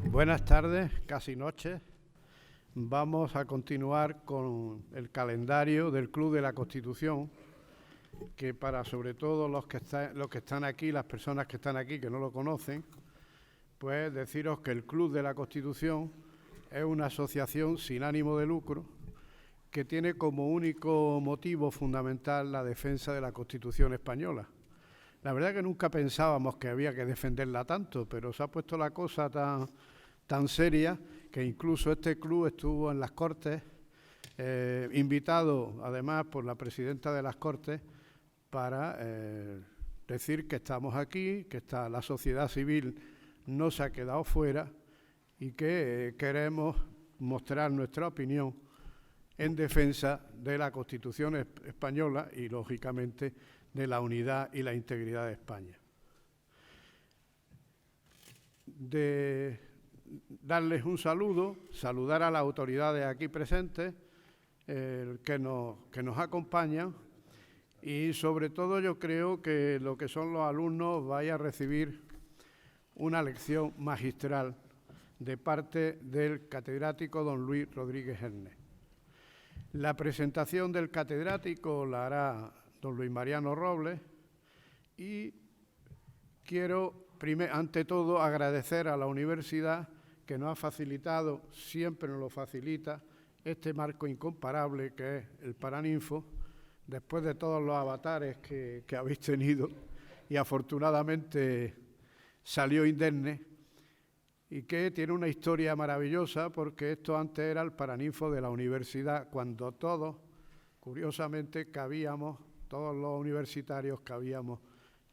Buenas tardes, casi noches. Vamos a continuar con el calendario del Club de la Constitución, que para sobre todo los que están aquí, las personas que están aquí que no lo conocen, pues deciros que el Club de la Constitución es una asociación sin ánimo de lucro que tiene como único motivo fundamental la defensa de la Constitución española. La verdad que nunca pensábamos que había que defenderla tanto, pero se ha puesto la cosa tan seria que incluso este club estuvo en las Cortes, invitado además por la presidenta de las Cortes para decir que estamos aquí, que la sociedad civil no se ha quedado fuera y que queremos mostrar nuestra opinión en defensa de la Constitución española y, lógicamente, de la unidad y la integridad de España. De darles un saludo, saludar a las autoridades aquí presentes que nos acompañan y, sobre todo, yo creo que lo que son los alumnos vaya a recibir una lección magistral de parte del catedrático don Luis Rodríguez Ernest. La presentación del catedrático la hará don Luis Mariano Robles y quiero, ante todo, agradecer a la universidad que nos ha facilitado, siempre nos lo facilita, este marco incomparable que es el Paraninfo, después de todos los avatares que habéis tenido y afortunadamente salió indemne y que tiene una historia maravillosa porque esto antes era el Paraninfo de la universidad, cuando todos, curiosamente, todos los universitarios cabíamos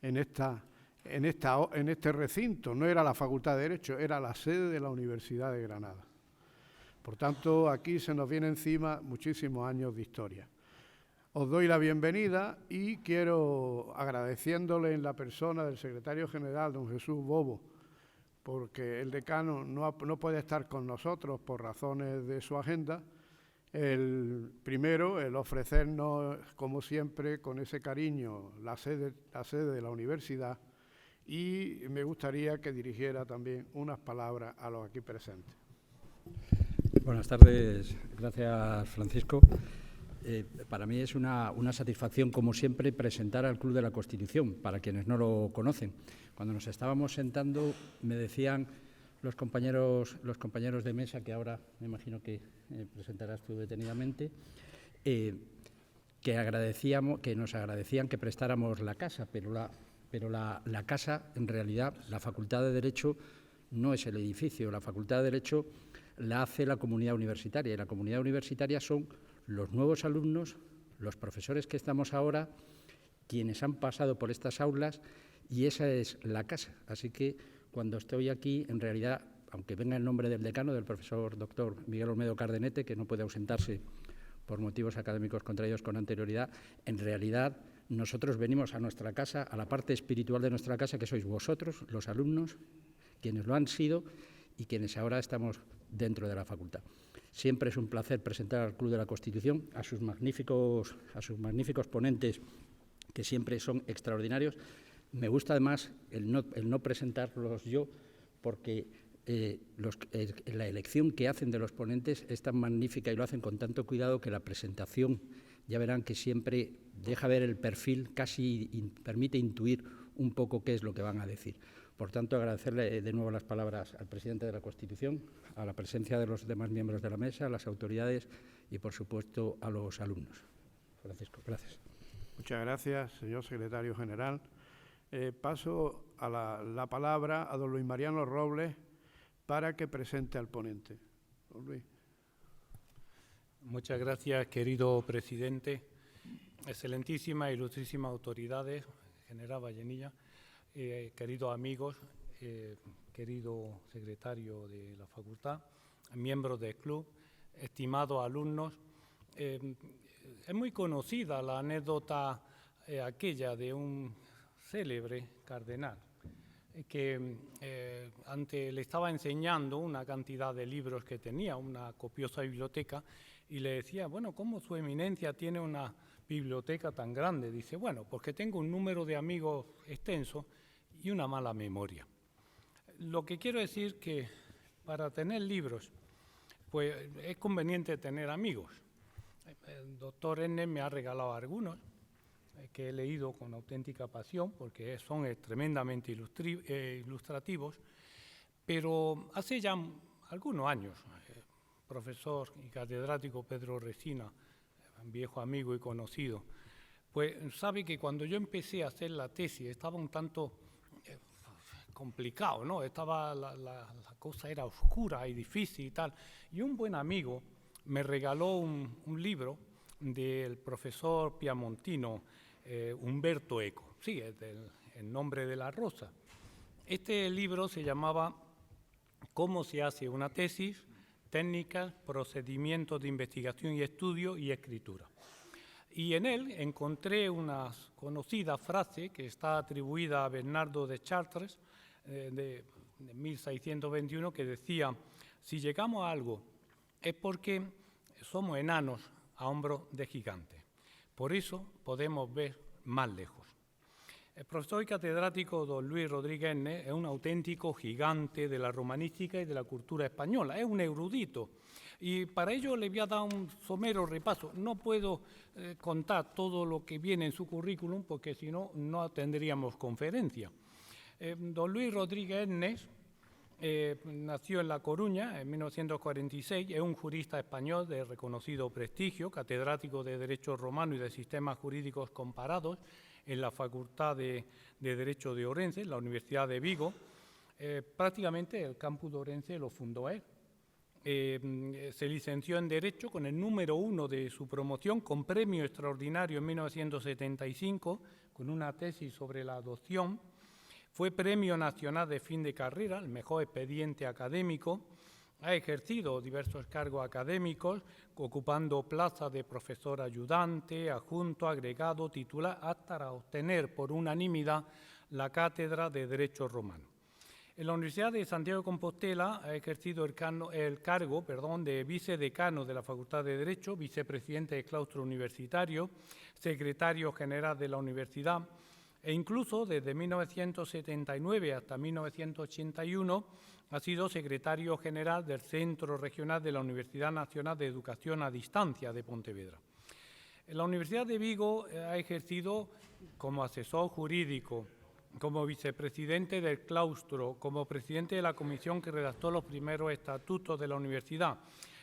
en este recinto. No era la Facultad de Derecho, era la sede de la Universidad de Granada. Por tanto, aquí se nos viene encima muchísimos años de historia. Os doy la bienvenida y quiero, agradeciéndole en la persona del secretario general, don Jesús Bobo, porque el decano no puede estar con nosotros por razones de su agenda, el ofrecernos, como siempre, con ese cariño, la sede de la universidad, y me gustaría que dirigiera también unas palabras a los aquí presentes. Buenas tardes, gracias Francisco. Para mí es una satisfacción, como siempre, presentar al Club de la Constitución, para quienes no lo conocen. Cuando nos estábamos sentando, me decían los compañeros de mesa, que ahora me imagino que presentarás tú detenidamente, que nos agradecían que prestáramos la casa, pero la casa, en realidad, la Facultad de Derecho no es el edificio. La Facultad de Derecho la hace la comunidad universitaria, y la comunidad universitaria son los nuevos alumnos, los profesores que estamos ahora, quienes han pasado por estas aulas, y esa es la casa. Así que cuando estoy aquí, en realidad, aunque venga el nombre del decano, del profesor doctor Miguel Olmedo Cardenete, que no puede ausentarse por motivos académicos contraídos con anterioridad, en realidad nosotros venimos a nuestra casa, a la parte espiritual de nuestra casa, que sois vosotros, los alumnos, quienes lo han sido y quienes ahora estamos dentro de la facultad. Siempre es un placer presentar al Club de la Constitución, a sus magníficos ponentes, que siempre son extraordinarios. Me gusta además el no presentarlos yo, porque la elección que hacen de los ponentes es tan magnífica y lo hacen con tanto cuidado que la presentación, ya verán que siempre deja ver el perfil, casi permite intuir un poco qué es lo que van a decir. Por tanto, agradecerle de nuevo las palabras al presidente de la Constitución, a la presencia de los demás miembros de la mesa, a las autoridades y, por supuesto, a los alumnos. Francisco, gracias. Muchas gracias, señor secretario general. Paso a la palabra a don Luis Mariano Robles para que presente al ponente. Don Luis. Muchas gracias, querido presidente, excelentísimas e ilustrísimas autoridades, general Vallenilla, queridos amigos, querido secretario de la facultad, miembros del club, estimados alumnos. Es muy conocida la anécdota aquella de un célebre cardenal que le estaba enseñando una cantidad de libros que tenía, una copiosa biblioteca, y le decía, bueno, ¿cómo su eminencia tiene una biblioteca tan grande? Dice, bueno, porque tengo un número de amigos extenso y una mala memoria. Lo que quiero decir que para tener libros, pues es conveniente tener amigos. El doctor Erne me ha regalado algunos que he leído con auténtica pasión porque son tremendamente ilustrativos, pero hace ya algunos años, el profesor y catedrático Pedro Resina, un viejo amigo y conocido, pues sabe que cuando yo empecé a hacer la tesis estaba un tanto complicado, ¿no? La cosa era oscura y difícil y tal, y un buen amigo me regaló un libro del profesor piamontino Umberto Eco, sí, es El nombre de la rosa. Este libro se llamaba ¿Cómo se hace una tesis? Técnicas, procedimientos de investigación y estudio y escritura. Y en él encontré una conocida frase que está atribuida a Bernardo de Chartres, de 1621, que decía: si llegamos a algo es porque somos enanos a hombros de gigantes. Por eso podemos ver más lejos. El profesor y catedrático don Luis Rodríguez Erne es un auténtico gigante de la romanística y de la cultura española, es un erudito. Y para ello le voy a dar un somero repaso. No puedo contar todo lo que viene en su currículum porque si no, no tendríamos conferencia. Don Luis Rodríguez Erne nació en La Coruña en 1946, es un jurista español de reconocido prestigio, catedrático de Derecho Romano y de Sistemas Jurídicos Comparados en la Facultad de Derecho de Orense, en la Universidad de Vigo. Prácticamente el campus de Orense lo fundó él. Se licenció en Derecho con el número 1 de su promoción, con premio extraordinario en 1975, con una tesis sobre la adopción. Fue Premio Nacional de Fin de Carrera, el mejor expediente académico. Ha ejercido diversos cargos académicos, ocupando plazas de profesor ayudante, adjunto, agregado, titular, hasta obtener por unanimidad la cátedra de Derecho Romano. En la Universidad de Santiago de Compostela ha ejercido el cargo de vicedecano de la Facultad de Derecho, vicepresidente del claustro universitario, secretario general de la universidad, e incluso desde 1979 hasta 1981 ha sido secretario general del Centro Regional de la Universidad Nacional de Educación a Distancia de Pontevedra. En la Universidad de Vigo ha ejercido como asesor jurídico, como vicepresidente del claustro, como presidente de la comisión que redactó los primeros estatutos de la universidad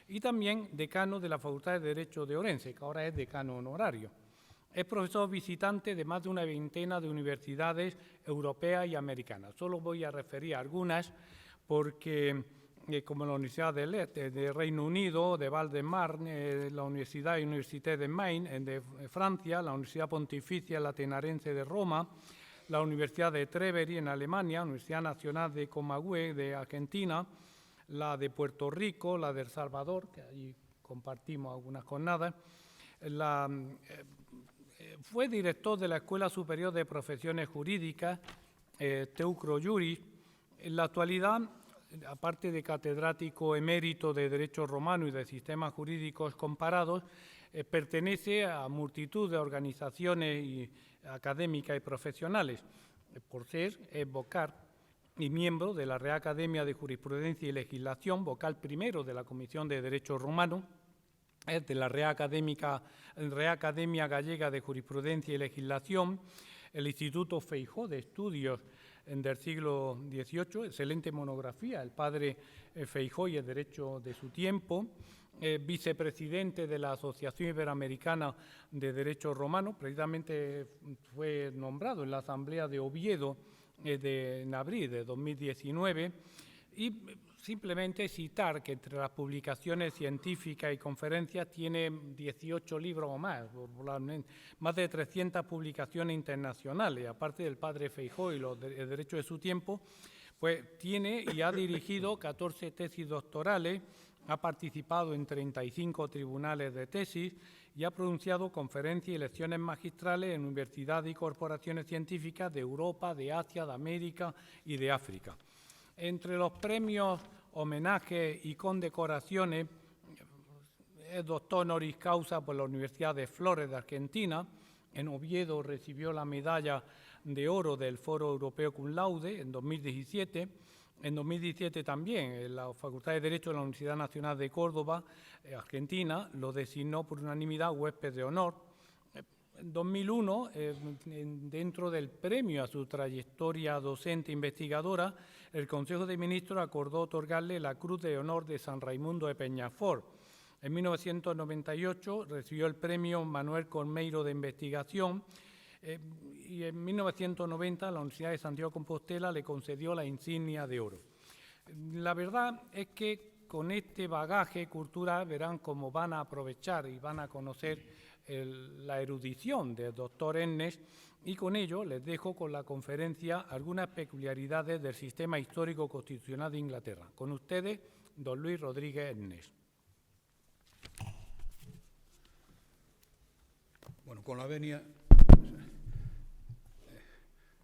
y también decano de la Facultad de Derecho de Orense, que ahora es decano honorario. Es profesor visitante de más de una veintena de universidades europeas y americanas. Solo voy a referir a algunas porque, como la Universidad de Reino Unido, de Val-de-Marne, la Université de Maine, de Francia, la Universidad Pontificia Lateranense de Roma, la Universidad de Treveri en Alemania, la Universidad Nacional de Comahue de Argentina, la de Puerto Rico, la de El Salvador, que allí compartimos algunas jornadas. Fue director de la Escuela Superior de Profesiones Jurídicas, Teucro Iuris. En la actualidad, aparte de catedrático emérito de Derecho Romano y de Sistemas Jurídicos Comparados, pertenece a multitud de organizaciones académicas y profesionales, por ser vocal y miembro de la Real Academia de Jurisprudencia y Legislación, vocal primero de la Comisión de Derecho Romano, de la Real Academia Gallega de Jurisprudencia y Legislación, el Instituto Feijóo de Estudios del siglo XVIII, excelente monografía, el padre Feijóo y el derecho de su tiempo, vicepresidente de la Asociación Iberoamericana de Derecho Romano, precisamente fue nombrado en la Asamblea de Oviedo en abril de 2019, y simplemente citar que entre las publicaciones científicas y conferencias tiene 18 libros o más de 300 publicaciones internacionales, aparte del padre Feijóo y el derecho de su tiempo, pues tiene y ha dirigido 14 tesis doctorales, ha participado en 35 tribunales de tesis y ha pronunciado conferencias y lecciones magistrales en universidades y corporaciones científicas de Europa, de Asia, de América y de África. Entre los premios, homenajes y condecoraciones, es doctor honoris causa por la Universidad de Flores de Argentina. En Oviedo recibió la medalla de oro del Foro Europeo Cum Laude en 2017. En 2017 también la Facultad de Derecho de la Universidad Nacional de Córdoba, Argentina, lo designó por unanimidad huésped de honor. En 2001, dentro del premio a su trayectoria docente investigadora, el Consejo de Ministros acordó otorgarle la Cruz de Honor de San Raimundo de Peñafort. En 1998 recibió el premio Manuel Colmeiro de Investigación y en 1990 la Universidad de Santiago de Compostela le concedió la insignia de oro. La verdad es que con este bagaje cultural verán cómo van a aprovechar y van a conocer la erudición del doctor Ernest, y con ello les dejo con la conferencia algunas peculiaridades del sistema histórico constitucional de Inglaterra. Con ustedes, don Luis Rodríguez Ernest. Bueno, con la venia,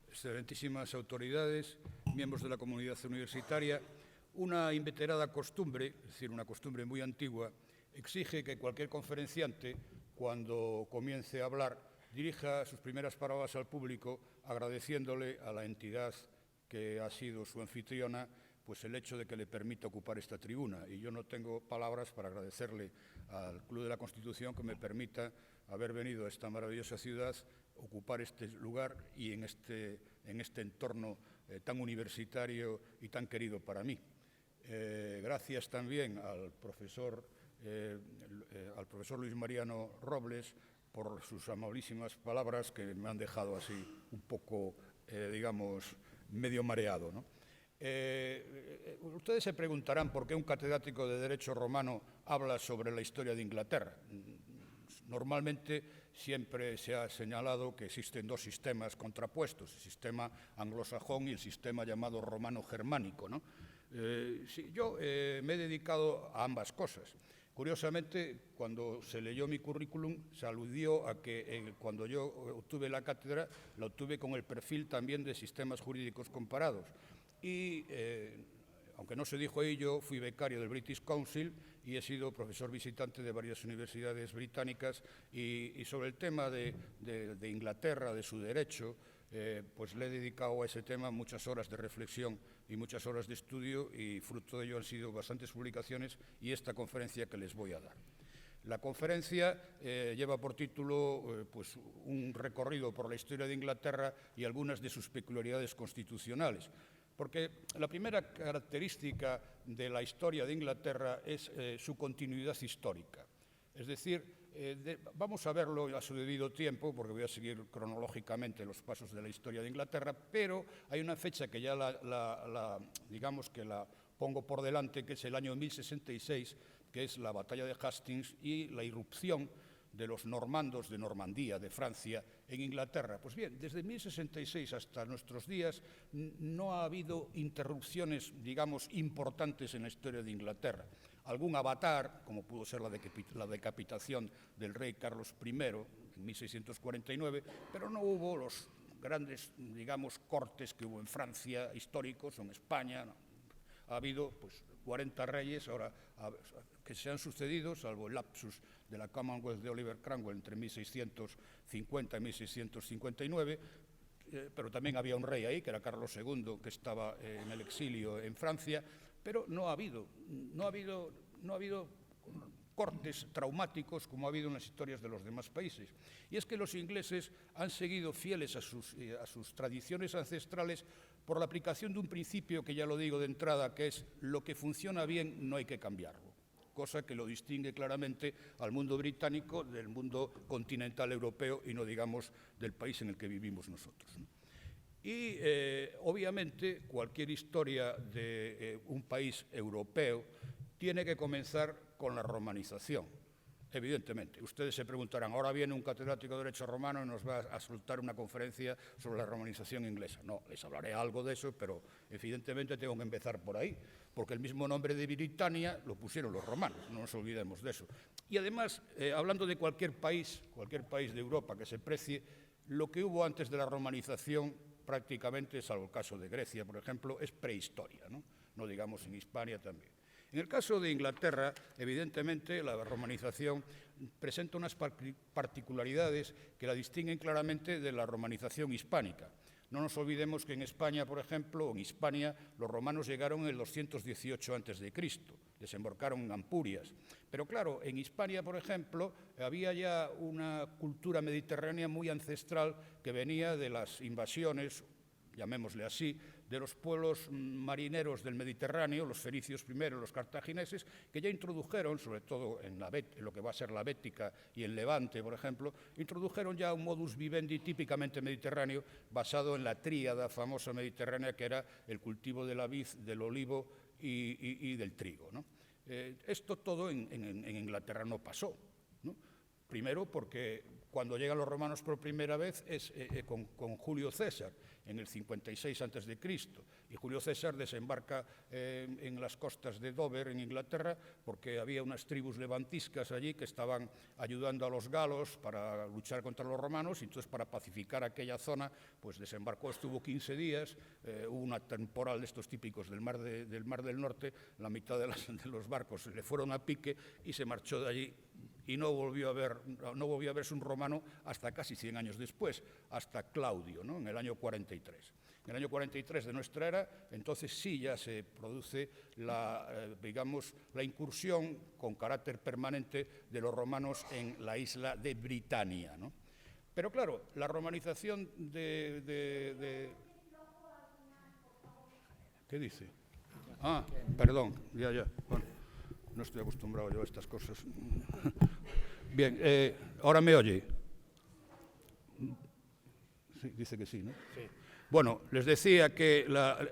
excelentísimas autoridades, miembros de la comunidad universitaria, una inveterada costumbre, es decir, una costumbre muy antigua, exige que cualquier conferenciante, cuando comience a hablar, dirija sus primeras palabras al público agradeciéndole a la entidad que ha sido su anfitriona pues el hecho de que le permita ocupar esta tribuna. Y yo no tengo palabras para agradecerle al Club de la Constitución que me permita haber venido a esta maravillosa ciudad, ocupar este lugar y en este entorno tan universitario y tan querido para mí. Gracias también al profesor Luis Mariano Robles por sus amabilísimas palabras que me han dejado así un poco, digamos, medio mareado, ¿no? Ustedes se preguntarán por qué un catedrático de Derecho Romano habla sobre la historia de Inglaterra. Normalmente siempre se ha señalado que existen dos sistemas contrapuestos, el sistema anglosajón y el sistema llamado romano-germánico, ¿no? Yo me he dedicado a ambas cosas. Curiosamente, cuando se leyó mi currículum, se aludió a que cuando yo obtuve la cátedra, la obtuve con el perfil también de sistemas jurídicos comparados. Y, aunque no se dijo ahí, yo fui becario del British Council y he sido profesor visitante de varias universidades británicas y sobre el tema de Inglaterra, de su derecho, pues le he dedicado a ese tema muchas horas de reflexión y muchas horas de estudio y fruto de ello han sido bastantes publicaciones y esta conferencia que les voy a dar. La conferencia lleva por título pues, un recorrido por la historia de Inglaterra y algunas de sus peculiaridades constitucionales. Porque la primera característica de la historia de Inglaterra es su continuidad histórica. Es decir, vamos a verlo a su debido tiempo, porque voy a seguir cronológicamente los pasos de la historia de Inglaterra, pero hay una fecha que ya digamos que la pongo por delante, que es el año 1066, que es la batalla de Hastings y la irrupción de los normandos de Normandía, de Francia, en Inglaterra. Pues bien, desde 1066 hasta nuestros días no ha habido interrupciones, digamos, importantes en la historia de Inglaterra. Algún avatar, como pudo ser la decapitación del rey Carlos I en 1649, pero no hubo los grandes, digamos, cortes que hubo en Francia históricos o en España. No. Ha habido pues 40 reyes ahora que se han sucedido, salvo el lapsus de la Commonwealth de Oliver Cromwell entre 1650 y 1659, pero también había un rey ahí, que era Carlos II, que estaba en el exilio en Francia, pero no ha habido cortes traumáticos como ha habido en las historias de los demás países. Y es que los ingleses han seguido fieles a sus tradiciones ancestrales por la aplicación de un principio que ya lo digo de entrada, que es lo que funciona bien no hay que cambiarlo, cosa que lo distingue claramente al mundo británico del mundo continental europeo y no digamos del país en el que vivimos nosotros. Y obviamente cualquier historia de un país europeo tiene que comenzar con la romanización, evidentemente. Ustedes se preguntarán, ahora viene un catedrático de Derecho Romano y nos va a soltar una conferencia sobre la romanización inglesa. No, les hablaré algo de eso, pero evidentemente tengo que empezar por ahí, porque el mismo nombre de Britania lo pusieron los romanos, no nos olvidemos de eso. Y además, hablando de cualquier país de Europa que se precie, lo que hubo antes de la romanización prácticamente, salvo el caso de Grecia, por ejemplo, es prehistoria, no digamos en Hispania también. En el caso de Inglaterra, evidentemente, la romanización presenta unas particularidades que la distinguen claramente de la romanización hispánica. No nos olvidemos que en España, por ejemplo, o en Hispania, los romanos llegaron en el 218 a.C., desembarcaron en Ampurias. Pero claro, en Hispania, por ejemplo, había ya una cultura mediterránea muy ancestral que venía de las invasiones, llamémosle así, de los pueblos marineros del Mediterráneo, los fenicios primero, los cartagineses, que ya introdujeron, sobre todo en lo que va a ser la Bética y en Levante, por ejemplo, introdujeron ya un modus vivendi típicamente mediterráneo basado en la tríada famosa mediterránea que era el cultivo de la vid, del olivo y del trigo, ¿no? Esto todo en Inglaterra no pasó, ¿no? Primero porque cuando llegan los romanos por primera vez es con Julio César, en el 56 a.C., y Julio César desembarca en las costas de Dover, en Inglaterra, porque había unas tribus levantiscas allí que estaban ayudando a los galos para luchar contra los romanos, y entonces para pacificar aquella zona, pues desembarcó, estuvo 15 días, hubo una temporal de estos típicos del Mar del Norte, la mitad de los barcos le fueron a pique y se marchó de allí, y no volvió a verse un romano hasta casi 100 años después, hasta Claudio, ¿no? En el año 43. En el año 43 de nuestra era, entonces sí ya se produce digamos, la incursión con carácter permanente de los romanos en la isla de Britania, ¿no? Pero claro, la romanización ¿Qué dice? Ah, perdón, ya. Bueno, no estoy acostumbrado yo a estas cosas. Bien, ¿ahora me oye? Sí, dice que sí, ¿no? Sí. Bueno, les decía que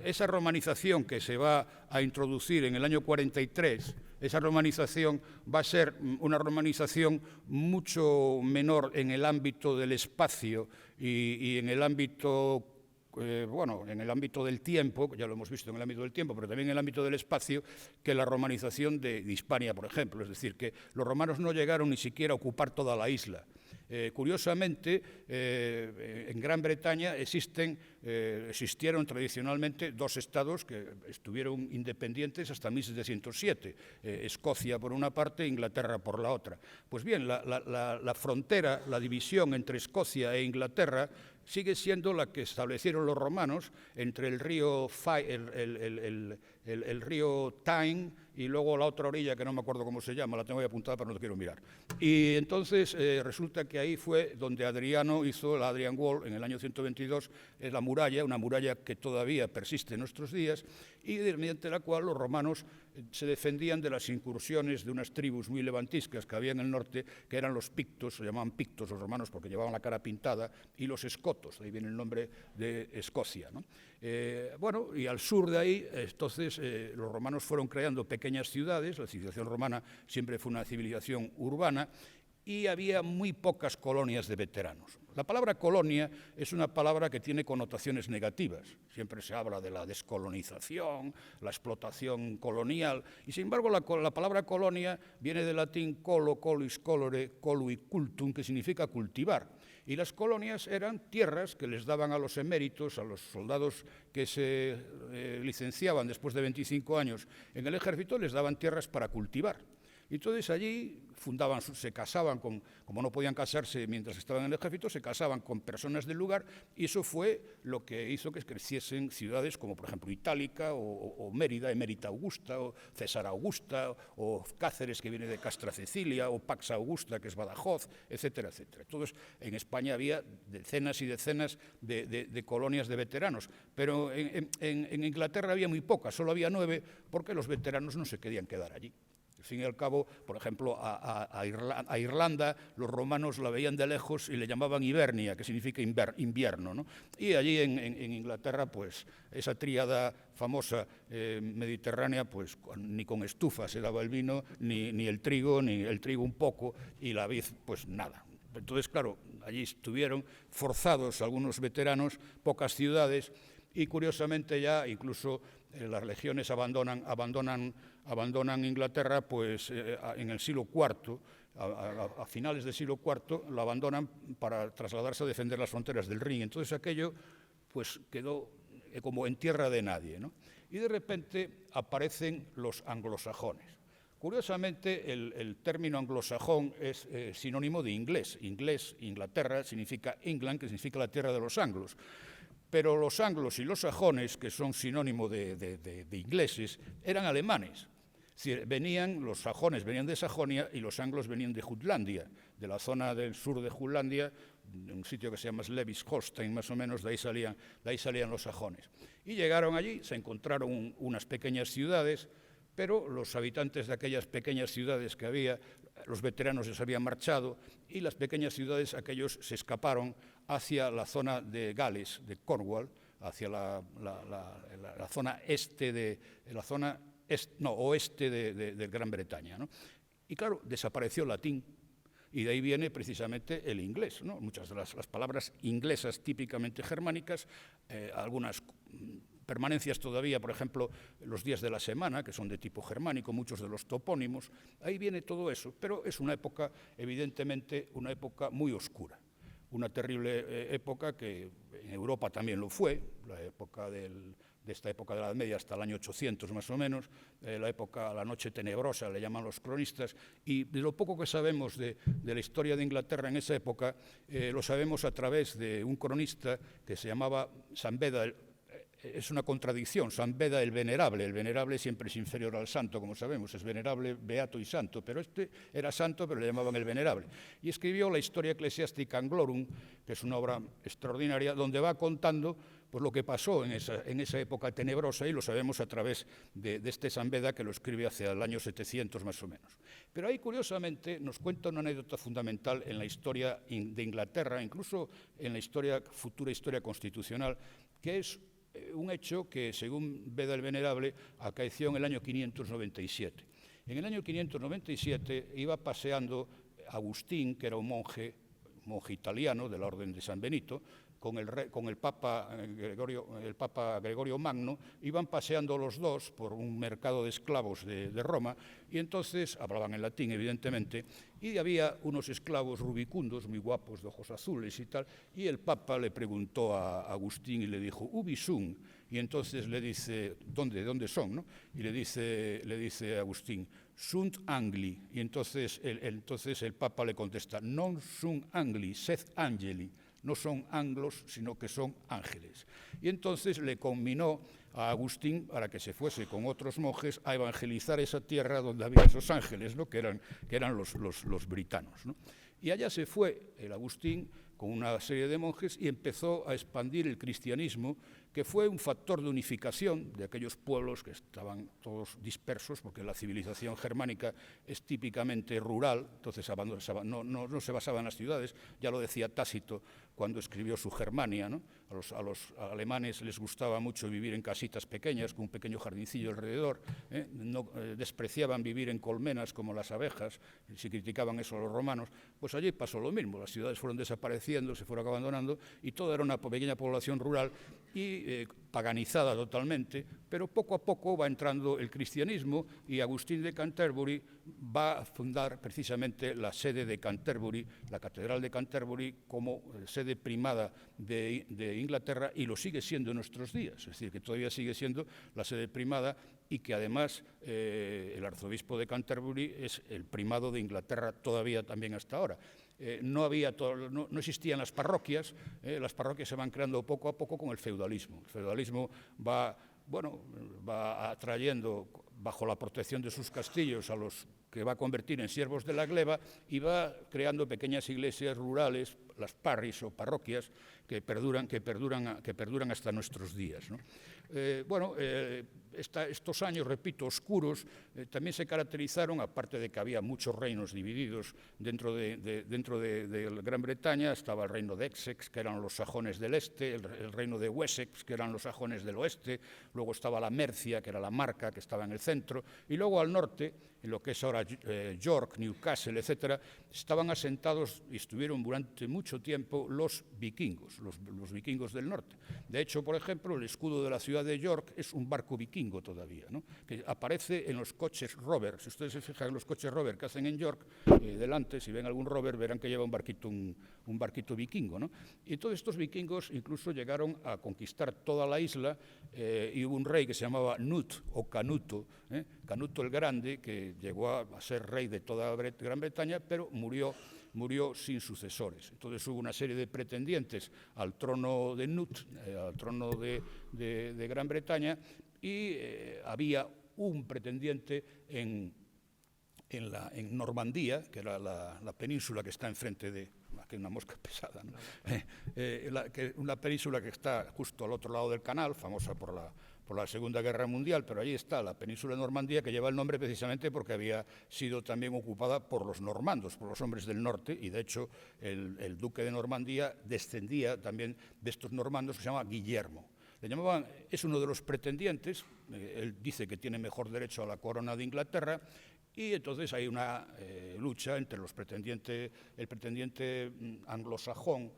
esa romanización que se va a introducir en el año 43, esa romanización va a ser una romanización mucho menor en el ámbito del espacio y en el ámbito en el ámbito del tiempo, ya lo hemos visto en el ámbito del tiempo, pero también en el ámbito del espacio, que la romanización de Hispania, por ejemplo. Es decir, que los romanos no llegaron ni siquiera a ocupar toda la isla. Curiosamente, en Gran Bretaña existieron tradicionalmente dos estados que estuvieron independientes hasta 1707, Escocia por una parte e Inglaterra por la otra. Pues bien, la frontera, la división entre Escocia e Inglaterra sigue siendo la que establecieron los romanos entre el río Tyne y luego la otra orilla, que no me acuerdo cómo se llama, la tengo ahí apuntada pero no quiero mirar. Y entonces resulta que ahí fue donde Adriano hizo la Adrian Wall en el año 122, es la muralla, una muralla que todavía persiste en nuestros días y mediante la cual los romanos se defendían de las incursiones de unas tribus muy levantiscas que había en el norte, que eran los pictos, se llamaban pictos los romanos porque llevaban la cara pintada, y los escotos, de ahí viene el nombre de Escocia, ¿no? Y al sur de ahí, entonces, los romanos fueron creando pequeñas ciudades, la civilización romana siempre fue una civilización urbana, y había muy pocas colonias de veteranos. La palabra colonia es una palabra que tiene connotaciones negativas. Siempre se habla de la descolonización, la explotación colonial, y sin embargo la palabra colonia viene del latín colo, colis, colore, colui, cultum, que significa cultivar. Y las colonias eran tierras que les daban a los eméritos, a los soldados que se licenciaban después de 25 años en el ejército, les daban tierras para cultivar. Y entonces allí se casaban como no podían casarse mientras estaban en el ejército, se casaban con personas del lugar, y eso fue lo que hizo que creciesen ciudades como por ejemplo Itálica o Mérida, Emérita Augusta, o César Augusta, o Cáceres, que viene de Castra Cecilia, o Pax Augusta, que es Badajoz, etcétera, etcétera. Entonces en España había decenas y decenas de colonias de veteranos, pero en Inglaterra había muy pocas, solo había 9, porque los veteranos no se querían quedar allí. Al fin y al cabo, por ejemplo, a Irlanda los romanos la veían de lejos y le llamaban Hibernia, que significa invierno, ¿no? Y allí en Inglaterra, pues esa tríada famosa mediterránea, pues ni con estufa se daba el vino, ni el trigo un poco, y la vid, pues nada. Entonces, claro, allí estuvieron forzados algunos veteranos, pocas ciudades, y curiosamente ya incluso las legiones abandonan Inglaterra, pues en el siglo IV, a finales del siglo IV, lo abandonan para trasladarse a defender las fronteras del Rin. Entonces aquello pues quedó como en tierra de nadie, ¿no? Y de repente aparecen los anglosajones. Curiosamente, el término anglosajón es sinónimo de inglés. Inglaterra significa England, que significa la tierra de los anglos. pero los anglos y los sajones, que son sinónimo de ingleses, eran alemanes. Es decir, los sajones venían de Sajonia y los anglos venían de Jutlandia, de la zona del sur de Jutlandia, un sitio que se llama Schleswig-Holstein, más o menos, de ahí salían los sajones. Y llegaron allí, se encontraron unas pequeñas ciudades, pero los habitantes de aquellas pequeñas ciudades que había, los veteranos se habían marchado, y las pequeñas ciudades, aquellos se escaparon hacia la zona de Gales, de Cornwall, hacia la zona oeste de Gran Bretaña, ¿no? Y claro, desapareció el latín, y de ahí viene precisamente el inglés, ¿no? Muchas de las palabras inglesas típicamente germánicas, algunas permanencias todavía, por ejemplo, los días de la semana, que son de tipo germánico, muchos de los topónimos, ahí viene todo eso, pero es una época, evidentemente, una época muy oscura, una terrible época que en Europa también lo fue, la época de esta época de la Edad Media hasta el año 800 más o menos, la noche tenebrosa, le llaman los cronistas, y de lo poco que sabemos de la historia de Inglaterra en esa época, lo sabemos a través de un cronista que se llamaba San Beda. Es una contradicción, San Beda el Venerable siempre es inferior al santo, como sabemos, es venerable, beato y santo, pero este era santo, pero le llamaban el Venerable. Y escribió la Historia Ecclesiastica Anglorum, que es una obra extraordinaria, donde va contando pues, lo que pasó en esa época tenebrosa, y lo sabemos a través de este San Beda, que lo escribe hacia el año 700 más o menos. Pero ahí, curiosamente, nos cuenta una anécdota fundamental en la historia de Inglaterra, incluso en la futura historia constitucional, que es un hecho que, según Beda el Venerable, acaeció en el año 597. En el año 597 iba paseando Agustín, que era un monje italiano de la Orden de San Benito, con el Papa Gregorio Magno, iban paseando los dos por un mercado de esclavos de Roma, y entonces hablaban en latín, evidentemente, y había unos esclavos rubicundos, muy guapos, de ojos azules y tal, y el Papa le preguntó a Agustín y le dijo, «Ubi sum?» Y entonces le dice, ¿dónde son? ¿No? Y le dice Agustín, «Sunt angli». Y entonces el Papa le contesta, «Non sunt angli, sed angeli». No son anglos, sino que son ángeles. Y entonces le conminó a Agustín para que se fuese con otros monjes a evangelizar esa tierra donde había esos ángeles, ¿no? que eran los britanos, ¿no? Y allá se fue el Agustín con una serie de monjes y empezó a expandir el cristianismo, que fue un factor de unificación de aquellos pueblos que estaban todos dispersos, porque la civilización germánica es típicamente rural, entonces no se basaba en las ciudades, ya lo decía Tácito cuando escribió su Germania, ¿no? A los alemanes les gustaba mucho vivir en casitas pequeñas, con un pequeño jardincillo alrededor, despreciaban vivir en colmenas como las abejas, si criticaban eso a los romanos, pues allí pasó lo mismo, las ciudades fueron desapareciendo, se fueron abandonando, y toda era una pequeña población rural y paganizada totalmente, pero poco a poco va entrando el cristianismo, y Agustín de Canterbury va a fundar precisamente la sede de Canterbury, la Catedral de Canterbury, como sede primada de Inglaterra, y lo sigue siendo en nuestros días, es decir, que todavía sigue siendo la sede primada, y que además el arzobispo de Canterbury es el primado de Inglaterra todavía también hasta ahora. No existían las parroquias se van creando poco a poco con el feudalismo. El feudalismo va atrayendo bajo la protección de sus castillos a los que va a convertir en siervos de la gleba, y va creando pequeñas iglesias rurales, las parris o parroquias, que perduran hasta nuestros días, ¿no? Estos años, repito, oscuros, también se caracterizaron, aparte de que había muchos reinos divididos dentro de Gran Bretaña, estaba el reino de Essex, que eran los sajones del este, el reino de Wessex, que eran los sajones del oeste, luego estaba la Mercia, que era la Marca, que estaba en el centro, y luego al norte, en lo que es ahora York, Newcastle, etcétera, estaban asentados y estuvieron durante mucho tiempo los vikingos, los vikingos del norte. De hecho, por ejemplo, el escudo de la ciudad de York es un barco vikingo todavía, ¿no? Que aparece en los coches rover. Si ustedes se fijan en los coches rover que hacen en York, delante, si ven algún rover, verán que lleva un barquito vikingo, ¿no? Y todos estos vikingos incluso llegaron a conquistar toda la isla, y hubo un rey que se llamaba Nut o Canuto, Canuto el Grande, que llegó a ser rey de toda Gran Bretaña, pero murió murió sin sucesores. Entonces hubo una serie de pretendientes al trono de Nut, al trono de Gran Bretaña, y había un pretendiente en Normandía, que era la península que está enfrente de... Aquí hay una mosca pesada, ¿no? Una península que está justo al otro lado del canal, famosa por la Segunda Guerra Mundial, pero allí está la península de Normandía, que lleva el nombre precisamente porque había sido también ocupada por los normandos, por los hombres del norte, y de hecho el duque de Normandía descendía también de estos normandos, que se llama Guillermo. Le llamaban, es uno de los pretendientes, él dice que tiene mejor derecho a la corona de Inglaterra, y entonces hay una lucha entre el pretendiente anglosajón,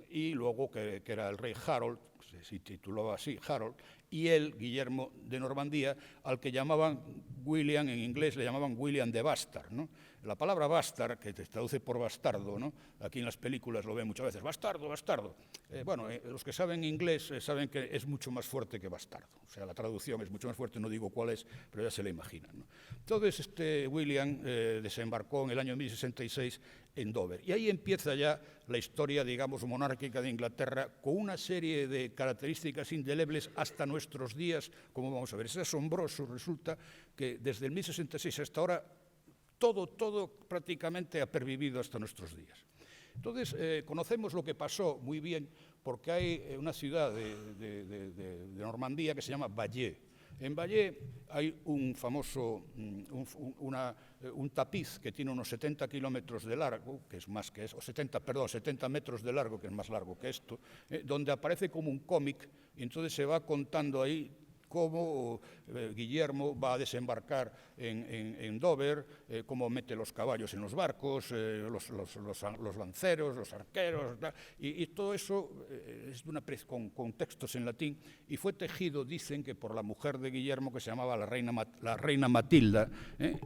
y luego que era el rey Harold, se titulaba así, Harold, y él, Guillermo de Normandía, al que llamaban William, en inglés le llamaban William the Bastard, ¿no? La palabra bastard, que se traduce por bastardo, ¿no? Aquí en las películas lo ven muchas veces, bastardo, bastardo. Los que saben inglés saben que es mucho más fuerte que bastardo. O sea, la traducción es mucho más fuerte, no digo cuál es, pero ya se la imaginan, ¿no? Entonces, este William desembarcó en el año 1066 en Dover. Y ahí empieza ya la historia, digamos, monárquica de Inglaterra, con una serie de características indelebles hasta nuestros días, como vamos a ver. Es asombroso, resulta que desde el 1066 hasta ahora, todo prácticamente ha pervivido hasta nuestros días. Entonces, conocemos lo que pasó muy bien, porque hay una ciudad de Normandía que se llama Bayeux. En Bayeux hay un famoso, un tapiz que tiene unos 70 kilómetros de largo, que es más que eso, 70 metros de largo, que es más largo que esto, donde aparece como un cómic, y entonces se va contando ahí cómo Guillermo va a desembarcar en Dover, cómo mete los caballos en los barcos, los lanceros, los arqueros, y todo eso es con textos en latín, y fue tejido, dicen, que por la mujer de Guillermo, que se llamaba la reina Matilda,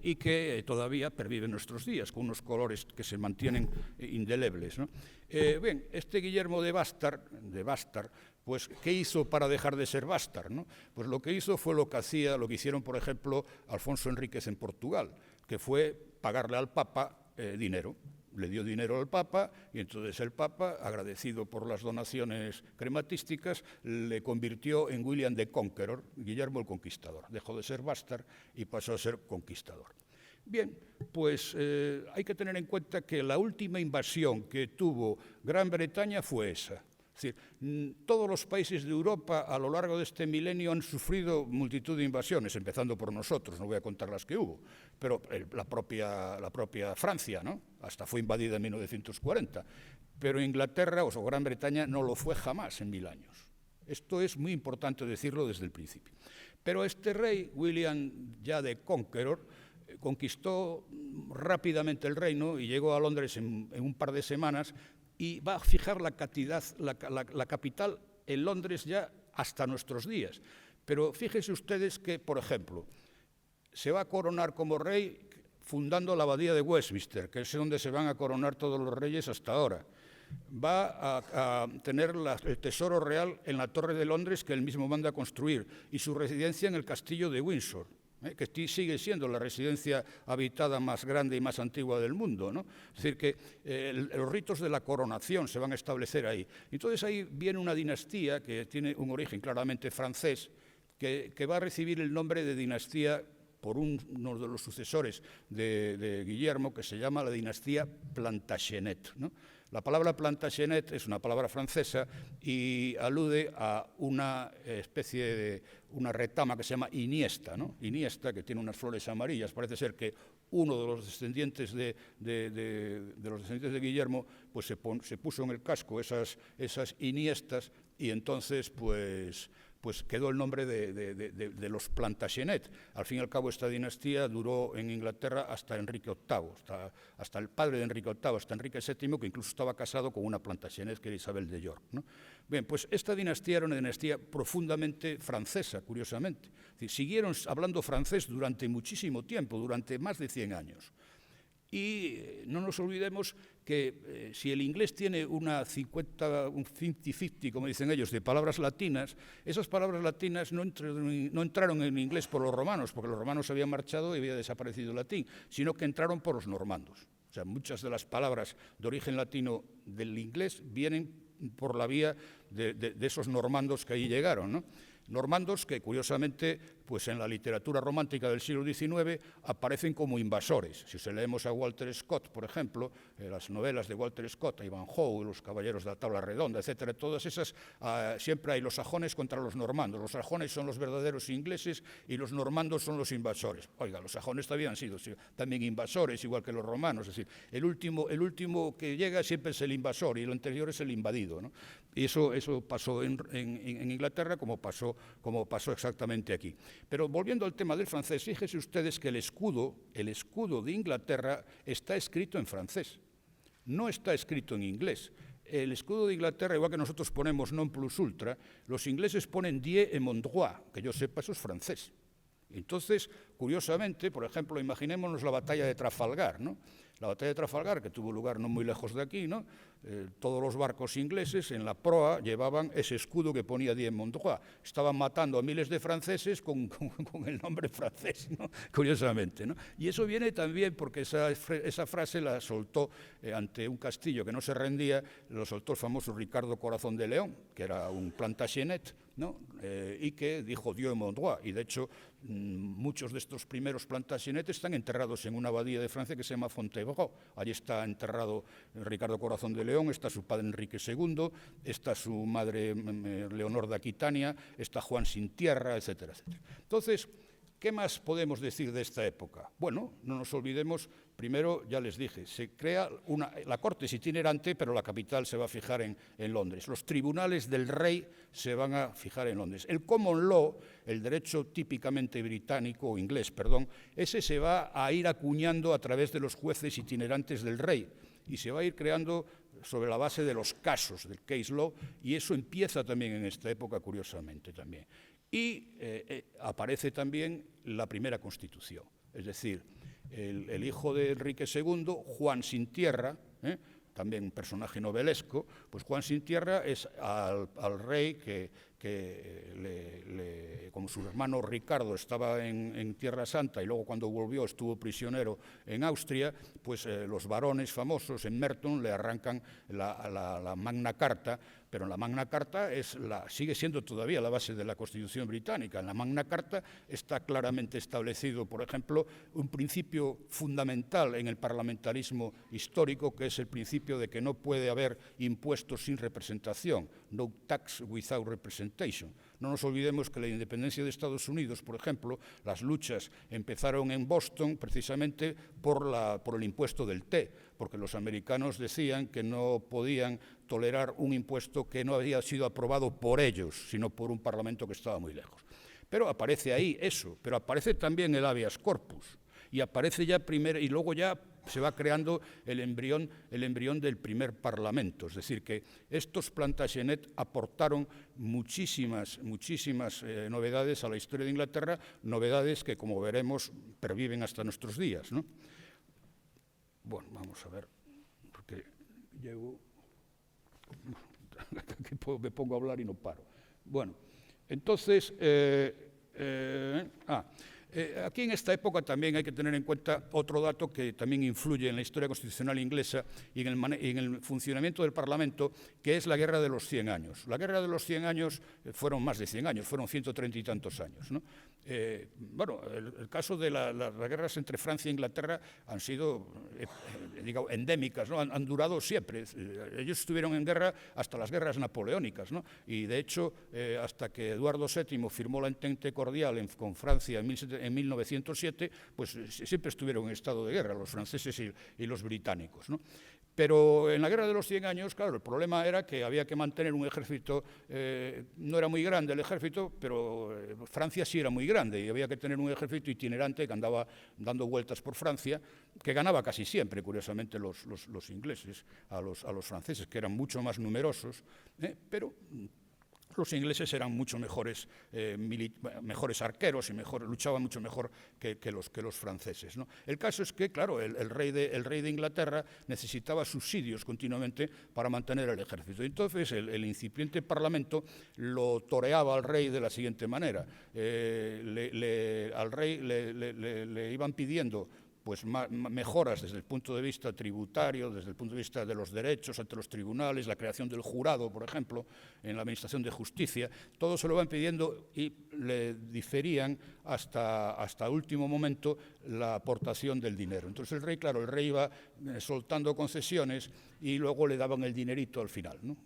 y que todavía pervive en nuestros días, con unos colores que se mantienen indelebles, ¿no? Bien, este Guillermo de Bastard, pues, ¿qué hizo para dejar de ser bastard, ¿no? Pues lo que hizo fue lo que hicieron, por ejemplo, Alfonso Enríquez en Portugal, que fue pagarle al Papa dinero. Le dio dinero al Papa y entonces el Papa, agradecido por las donaciones crematísticas, le convirtió en William the Conqueror, Guillermo el Conquistador. Dejó de ser bastard y pasó a ser conquistador. Bien, pues hay que tener en cuenta que la última invasión que tuvo Gran Bretaña fue esa. Es decir, todos los países de Europa a lo largo de este milenio han sufrido multitud de invasiones, empezando por nosotros, no voy a contar las que hubo, pero la propia Francia, ¿no? Hasta fue invadida en 1940, pero Inglaterra o Gran Bretaña no lo fue jamás en 1000 años. Esto es muy importante decirlo desde el principio. Pero este rey, William ya de Conqueror, conquistó rápidamente el reino y llegó a Londres en un par de semanas, y va a fijar la capital en Londres ya hasta nuestros días. Pero fíjense ustedes que, por ejemplo, se va a coronar como rey fundando la abadía de Westminster, que es donde se van a coronar todos los reyes hasta ahora. Va a tener el tesoro real en la Torre de Londres, que él mismo manda a construir, y su residencia en el castillo de Windsor, que sigue siendo la residencia habitada más grande y más antigua del mundo, ¿no? Es decir, que los ritos de la coronación se van a establecer ahí. Entonces ahí viene una dinastía que tiene un origen claramente francés, que va a recibir el nombre de dinastía por uno de los sucesores de Guillermo, que se llama la dinastía Plantagenet, ¿no? La palabra Plantagenet es una palabra francesa y alude a una especie de una retama que se llama iniesta, ¿no? Iniesta, que tiene unas flores amarillas. Parece ser que uno de los descendientes de Guillermo pues se puso en el casco esas iniestas y entonces pues quedó el nombre de los Plantagenet. Al fin y al cabo, esta dinastía duró en Inglaterra hasta Enrique VIII, hasta el padre de Enrique VIII, hasta Enrique VII, que incluso estaba casado con una Plantagenet, que era Isabel de York, ¿no? Bien, pues esta dinastía era una dinastía profundamente francesa, curiosamente. Es decir, siguieron hablando francés durante muchísimo tiempo, durante más de 100 años. Y no nos olvidemos que si el inglés tiene un 50-50, como dicen ellos, de palabras latinas, esas palabras latinas no entraron en inglés por los romanos, porque los romanos habían marchado y había desaparecido el latín, sino que entraron por los normandos. O sea, muchas de las palabras de origen latino del inglés vienen por la vía de esos normandos que allí llegaron, ¿no? Normandos que, curiosamente, pues en la literatura romántica del siglo XIX aparecen como invasores. Si se leemos a Walter Scott, por ejemplo, las novelas de Walter Scott, a Ivanhoe, Los Caballeros de la Tabla Redonda, etcétera, todas esas, siempre hay los sajones contra los normandos. Los sajones son los verdaderos ingleses y los normandos son los invasores. Oiga, los sajones también han sido también invasores, igual que los romanos. Es decir, el último que llega siempre es el invasor y el anterior es el invadido, ¿no? Y eso pasó en Inglaterra como pasó exactamente aquí. Pero volviendo al tema del francés, fíjense ustedes que el escudo de Inglaterra está escrito en francés, no está escrito en inglés. El escudo de Inglaterra, igual que nosotros ponemos non plus ultra, los ingleses ponen Dieu et mon droit, que yo sepa, eso es francés. Entonces, curiosamente, por ejemplo, imaginémonos la batalla de Trafalgar, ¿no? La batalla de Trafalgar, que tuvo lugar no muy lejos de aquí, ¿no? Todos los barcos ingleses en la proa llevaban ese escudo que ponía Dieu et mon droit. Estaban matando a miles de franceses con el nombre francés, ¿no? Curiosamente, ¿no? Y eso viene también porque esa frase la soltó ante un castillo que no se rendía, lo soltó el famoso Ricardo Corazón de León, que era un Plantagenet, ¿no? Y que dijo Dieu et mon droit. Y de hecho, muchos de estos primeros Plantagenets están enterrados en una abadía de Francia que se llama Fontevraud. Allí está enterrado Ricardo Corazón de León, está su padre Enrique II, está su madre Leonor de Aquitania, está Juan Sin Tierra, etcétera, etcétera. Entonces, ¿qué más podemos decir de esta época? Bueno, no nos olvidemos, primero, ya les dije, se crea la corte es itinerante, pero la capital se va a fijar en Londres. Los tribunales del rey se van a fijar en Londres. El common law, el derecho típicamente británico, o inglés, perdón, ese se va a ir acuñando a través de los jueces itinerantes del rey y se va a ir creando sobre la base de los casos, del case law, y eso empieza también en esta época, curiosamente también. Y aparece también la primera Constitución, es decir, el hijo de Enrique II, Juan Sin Tierra, también un personaje novelesco, pues Juan Sin Tierra es al rey que como su hermano Ricardo estaba en Tierra Santa y luego cuando volvió estuvo prisionero en Austria, pues los varones famosos en Merton le arrancan la Magna Carta, pero en la Magna Carta sigue siendo todavía la base de la Constitución británica. En la Magna Carta está claramente establecido, por ejemplo, un principio fundamental en el parlamentarismo histórico, que es el principio de que no puede haber impuestos sin representación, no tax without representation. No nos olvidemos que la independencia de Estados Unidos, por ejemplo, las luchas empezaron en Boston precisamente por el impuesto del té, porque los americanos decían que no podían tolerar un impuesto que no había sido aprobado por ellos, sino por un parlamento que estaba muy lejos. Pero aparece ahí eso, pero aparece también el habeas corpus, y aparece ya primero, y luego ya se va creando el embrión del primer parlamento. Es decir, que estos Plantagenet aportaron muchísimas novedades a la historia de Inglaterra, novedades que, como veremos, perviven hasta nuestros días, ¿no? Bueno, vamos a ver, porque llego... me pongo a hablar y no paro. Bueno, entonces... aquí en esta época también hay que tener en cuenta otro dato que también influye en la historia constitucional inglesa y en el funcionamiento del Parlamento, que es la Guerra de los 100 años. La Guerra de los 100 años fueron más de 100 años, fueron 130 y tantos años, ¿no? Bueno, el caso de las guerras entre Francia e Inglaterra han sido endémicas, ¿no? Han durado siempre. Ellos estuvieron en guerra hasta las guerras napoleónicas, ¿no? Y de hecho, hasta que Eduardo VII firmó la Entente Cordial con Francia en 1907, pues siempre estuvieron en estado de guerra, los franceses y los británicos, ¿no? Pero en la Guerra de los 100 años, claro, el problema era que había que mantener un ejército, no era muy grande el ejército, pero Francia sí era muy grande y había que tener un ejército itinerante que andaba dando vueltas por Francia, que ganaba casi siempre, curiosamente, los ingleses a los franceses, que eran mucho más numerosos, pero... Los ingleses eran mucho mejores arqueros y luchaban mucho mejor que los franceses, ¿no? El caso es que, claro, el rey de Inglaterra necesitaba subsidios continuamente para mantener el ejército. Entonces, el incipiente parlamento lo toreaba al rey de la siguiente manera. Al rey le iban pidiendo pues mejoras desde el punto de vista tributario, desde el punto de vista de los derechos ante los tribunales, la creación del jurado, por ejemplo, en la Administración de Justicia, todo se lo van pidiendo y le diferían hasta último momento la aportación del dinero. Entonces el rey, claro, el rey iba soltando concesiones y luego le daban el dinerito al final, ¿no?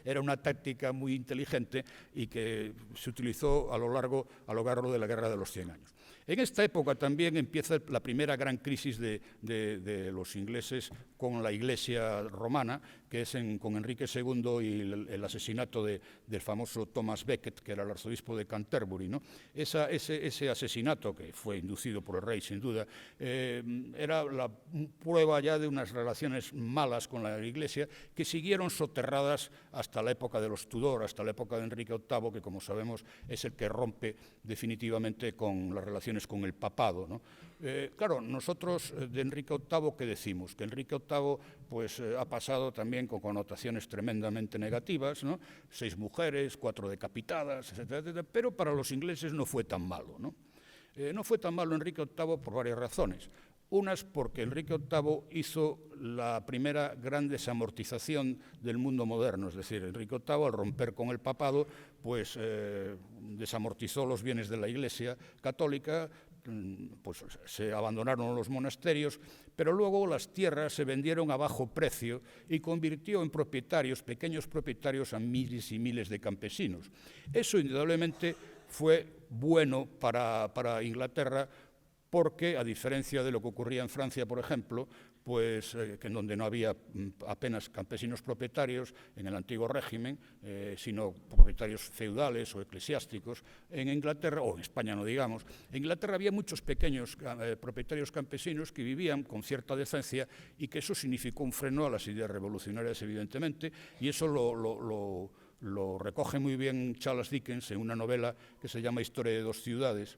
Era una táctica muy inteligente y que se utilizó a lo largo de la Guerra de los 100 años. En esta época también empieza la primera gran crisis de los ingleses con la Iglesia romana, que es con Enrique II y el asesinato del famoso Thomas Becket, que era el arzobispo de Canterbury, ¿no? Ese asesinato, que fue inducido por el rey sin duda, era la prueba ya de unas relaciones malas con la Iglesia que siguieron soterradas hasta la época de los Tudor, hasta la época de Enrique VIII, que como sabemos es el que rompe definitivamente con las relaciones con el papado, ¿no? Claro, nosotros de Enrique VIII, ¿qué decimos? Que Enrique VIII pues, ha pasado también con connotaciones tremendamente negativas, ¿no? 6 mujeres, 4 decapitadas, etcétera, etcétera, pero para los ingleses no fue tan malo, ¿no? No fue tan malo Enrique VIII por varias razones. Unas porque Enrique VIII hizo la primera gran desamortización del mundo moderno, es decir, Enrique VIII al romper con el papado pues desamortizó los bienes de la Iglesia católica, pues se abandonaron los monasterios, pero luego las tierras se vendieron a bajo precio y convirtió en propietarios, pequeños propietarios, a miles y miles de campesinos. Eso indudablemente fue bueno para Inglaterra, porque, a diferencia de lo que ocurría en Francia, por ejemplo, pues, en donde no había apenas campesinos propietarios en el antiguo régimen, sino propietarios feudales o eclesiásticos, en Inglaterra, o en España no digamos, en Inglaterra había muchos pequeños propietarios campesinos que vivían con cierta decencia y que eso significó un freno a las ideas revolucionarias, evidentemente, y eso lo recoge muy bien Charles Dickens en una novela que se llama Historia de dos ciudades,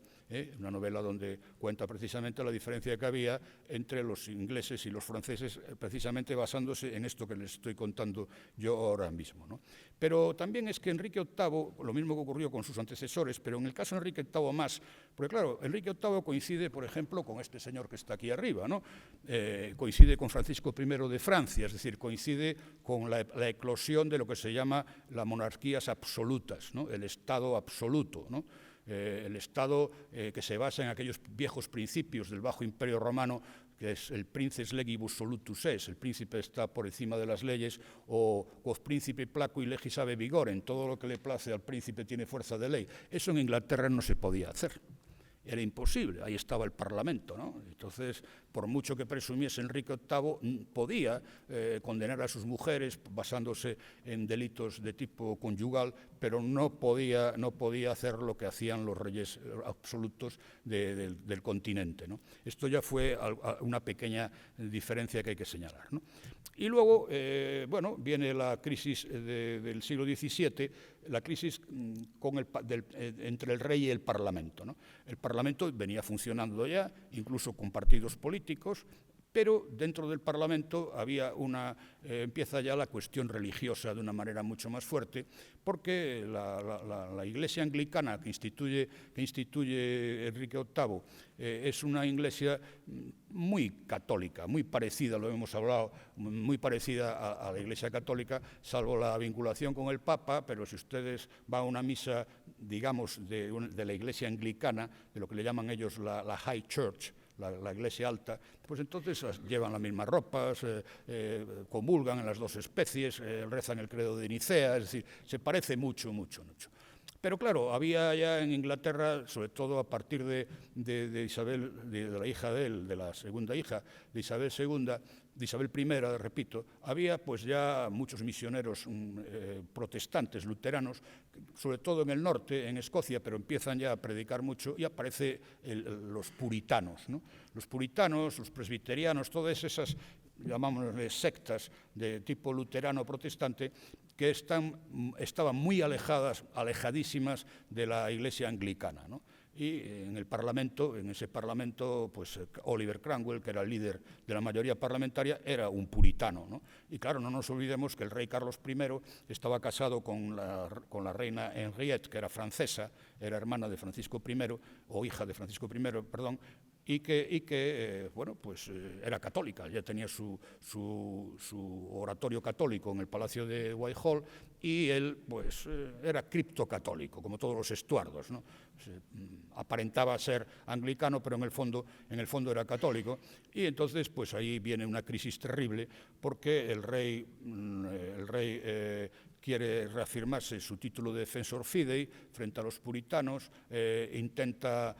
una novela donde cuenta precisamente la diferencia que había entre los ingleses y los franceses, precisamente basándose en esto que les estoy contando yo ahora mismo, ¿no? Pero también es que Enrique VIII, lo mismo que ocurrió con sus antecesores, pero en el caso de Enrique VIII más, porque claro, Enrique VIII coincide, por ejemplo, con este señor que está aquí arriba, ¿no? Coincide con Francisco I de Francia, es decir, coincide con la eclosión de lo que se llama las monarquías absolutas, ¿no? El Estado absoluto, ¿no? El Estado que se basa en aquellos viejos principios del Bajo Imperio Romano, que es el princes legibus solutus es, el príncipe está por encima de las leyes, o quod príncipe placui legis habeat vigorem, todo lo que le place al príncipe tiene fuerza de ley. Eso en Inglaterra no se podía hacer. Era imposible, ahí estaba el Parlamento, ¿no? Entonces, por mucho que presumiese Enrique VIII, podía condenar a sus mujeres basándose en delitos de tipo conyugal, pero no podía hacer lo que hacían los reyes absolutos del continente, ¿no? Esto ya fue una pequeña diferencia que hay que señalar, ¿no? Y luego, bueno, viene la crisis del siglo XVII, la crisis entre el rey y el Parlamento, ¿no? El Parlamento venía funcionando ya, incluso con partidos políticos, pero dentro del Parlamento empieza ya la cuestión religiosa de una manera mucho más fuerte, porque la Iglesia anglicana que instituye Enrique VIII es una iglesia muy católica, muy parecida, lo hemos hablado, muy parecida a la Iglesia católica, salvo la vinculación con el Papa, pero si ustedes van a una misa, digamos, de la Iglesia anglicana, de lo que le llaman ellos la High Church, la iglesia alta, pues entonces llevan las mismas ropas, comulgan en las dos especies, rezan el credo de Nicea, es decir, se parece mucho, mucho, mucho. Pero claro, había ya en Inglaterra, sobre todo a partir de Isabel, de la hija de él, de la segunda hija, de Isabel II, de Isabel I, repito, había pues ya muchos misioneros protestantes, luteranos, sobre todo en el norte, en Escocia, pero empiezan ya a predicar mucho y aparecen los puritanos, ¿no? Los puritanos, los presbiterianos, todas esas, llamámosle sectas de tipo luterano protestante, que estaban muy alejadísimas de la Iglesia anglicana, ¿no? Y en ese Parlamento, pues Oliver Cromwell, que era el líder de la mayoría parlamentaria, era un puritano, ¿no? Y claro, no nos olvidemos que el rey Carlos I estaba casado con la reina Henriette, que era francesa, era hermana de Francisco I, o hija de Francisco I, perdón, y que bueno, pues era católica, ya tenía su oratorio católico en el Palacio de Whitehall, y él pues era criptocatólico, como todos los Estuardos, ¿no? Aparentaba ser anglicano, pero en el fondo era católico, y entonces pues ahí viene una crisis terrible, porque el rey quiere reafirmarse su título de defensor fidei frente a los puritanos, intenta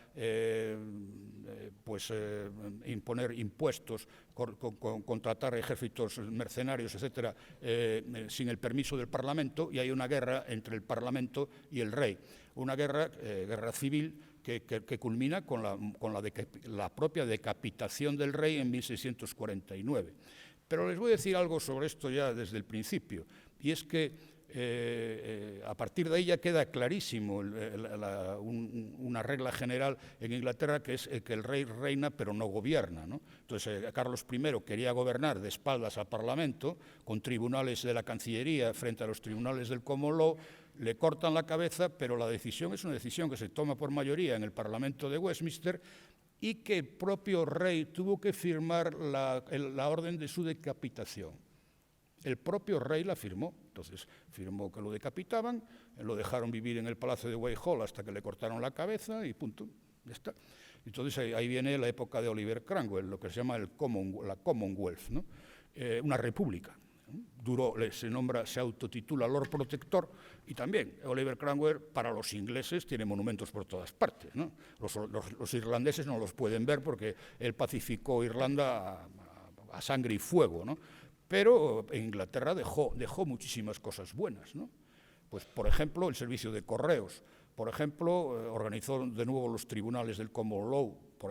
imponer impuestos, contratar ejércitos mercenarios, etcétera, sin el permiso del Parlamento, y hay una guerra entre el Parlamento y el rey, una guerra civil que culmina con la propia decapitación del rey en 1649. Pero les voy a decir algo sobre esto ya desde el principio, y es que a partir de ahí ya queda clarísimo una regla general en Inglaterra, que es que el rey reina pero no gobierna, ¿no? Entonces Carlos I quería gobernar de espaldas al Parlamento, con tribunales de la Cancillería frente a los tribunales del Common Law. Le cortan la cabeza, pero la decisión es una decisión que se toma por mayoría en el Parlamento de Westminster, y que el propio rey tuvo que firmar la orden de su decapitación. El propio rey la firmó, entonces firmó que lo decapitaban, lo dejaron vivir en el Palacio de Whitehall hasta que le cortaron la cabeza y punto, ya está. Entonces ahí viene la época de Oliver Cromwell, lo que se llama la Commonwealth, ¿no? Una república. Se autotitula Lord Protector, y también Oliver Cromwell para los ingleses tiene monumentos por todas partes, ¿no? Los irlandeses no los pueden ver porque él pacificó Irlanda a sangre y fuego, ¿no? Pero en Inglaterra dejó muchísimas cosas buenas, ¿no? Pues, por ejemplo, el servicio de correos, por ejemplo, organizó de nuevo los tribunales del Common Law, por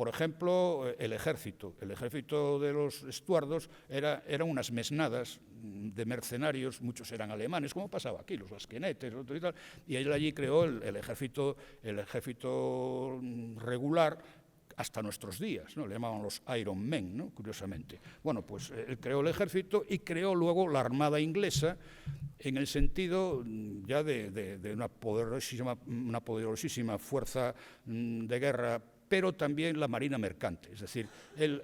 ejemplo, el ejército. El ejército de los estuardos eran unas mesnadas de mercenarios, muchos eran alemanes, como pasaba aquí, los basquenetes, y él allí creó el ejército regular, hasta nuestros días, ¿no? Le llamaban los Iron Men, ¿no? Curiosamente. Bueno, pues él creó el ejército y creó luego la Armada inglesa, en el sentido ya de una poderosísima fuerza de guerra, pero también la marina mercante. Es decir, él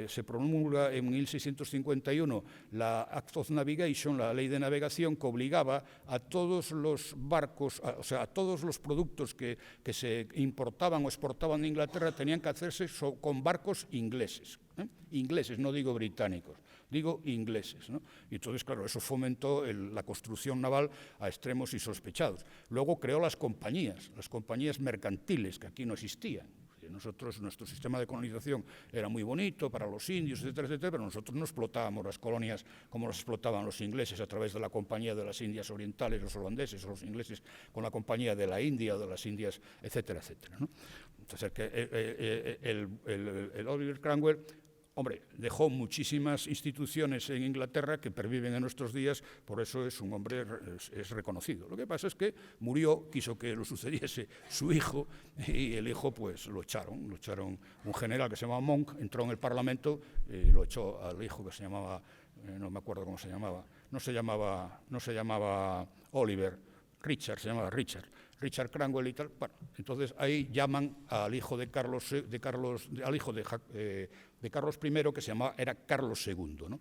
se promulga en 1651 la Act of Navigation, la ley de navegación, que obligaba a todos los barcos, a todos los productos que se importaban o exportaban de Inglaterra, tenían que hacerse con barcos ingleses. Ingleses, no digo británicos, digo ingleses, ¿no? Y entonces, claro, eso fomentó la construcción naval a extremos insospechados. Luego creó las compañías mercantiles, que aquí no existían. Nuestro sistema de colonización era muy bonito para los indios, etcétera, etcétera, pero nosotros no explotábamos las colonias como las explotaban los ingleses a través de la Compañía de las Indias Orientales, los holandeses, o los ingleses con la Compañía de la India o de las Indias, etcétera, etcétera, ¿no? Entonces, el Oliver Cromwell, hombre, dejó muchísimas instituciones en Inglaterra que perviven en nuestros días, por eso es un hombre es reconocido. Lo que pasa es que murió, quiso que lo sucediese su hijo, y el hijo pues lo echaron. Un general que se llamaba Monk entró en el Parlamento y lo echó al hijo, que se llamaba, no me acuerdo cómo se llamaba, no se llamaba Oliver, Richard, se llamaba Richard Cromwell y tal. Bueno, entonces ahí llaman al hijo de Carlos I, que era Carlos II, ¿no?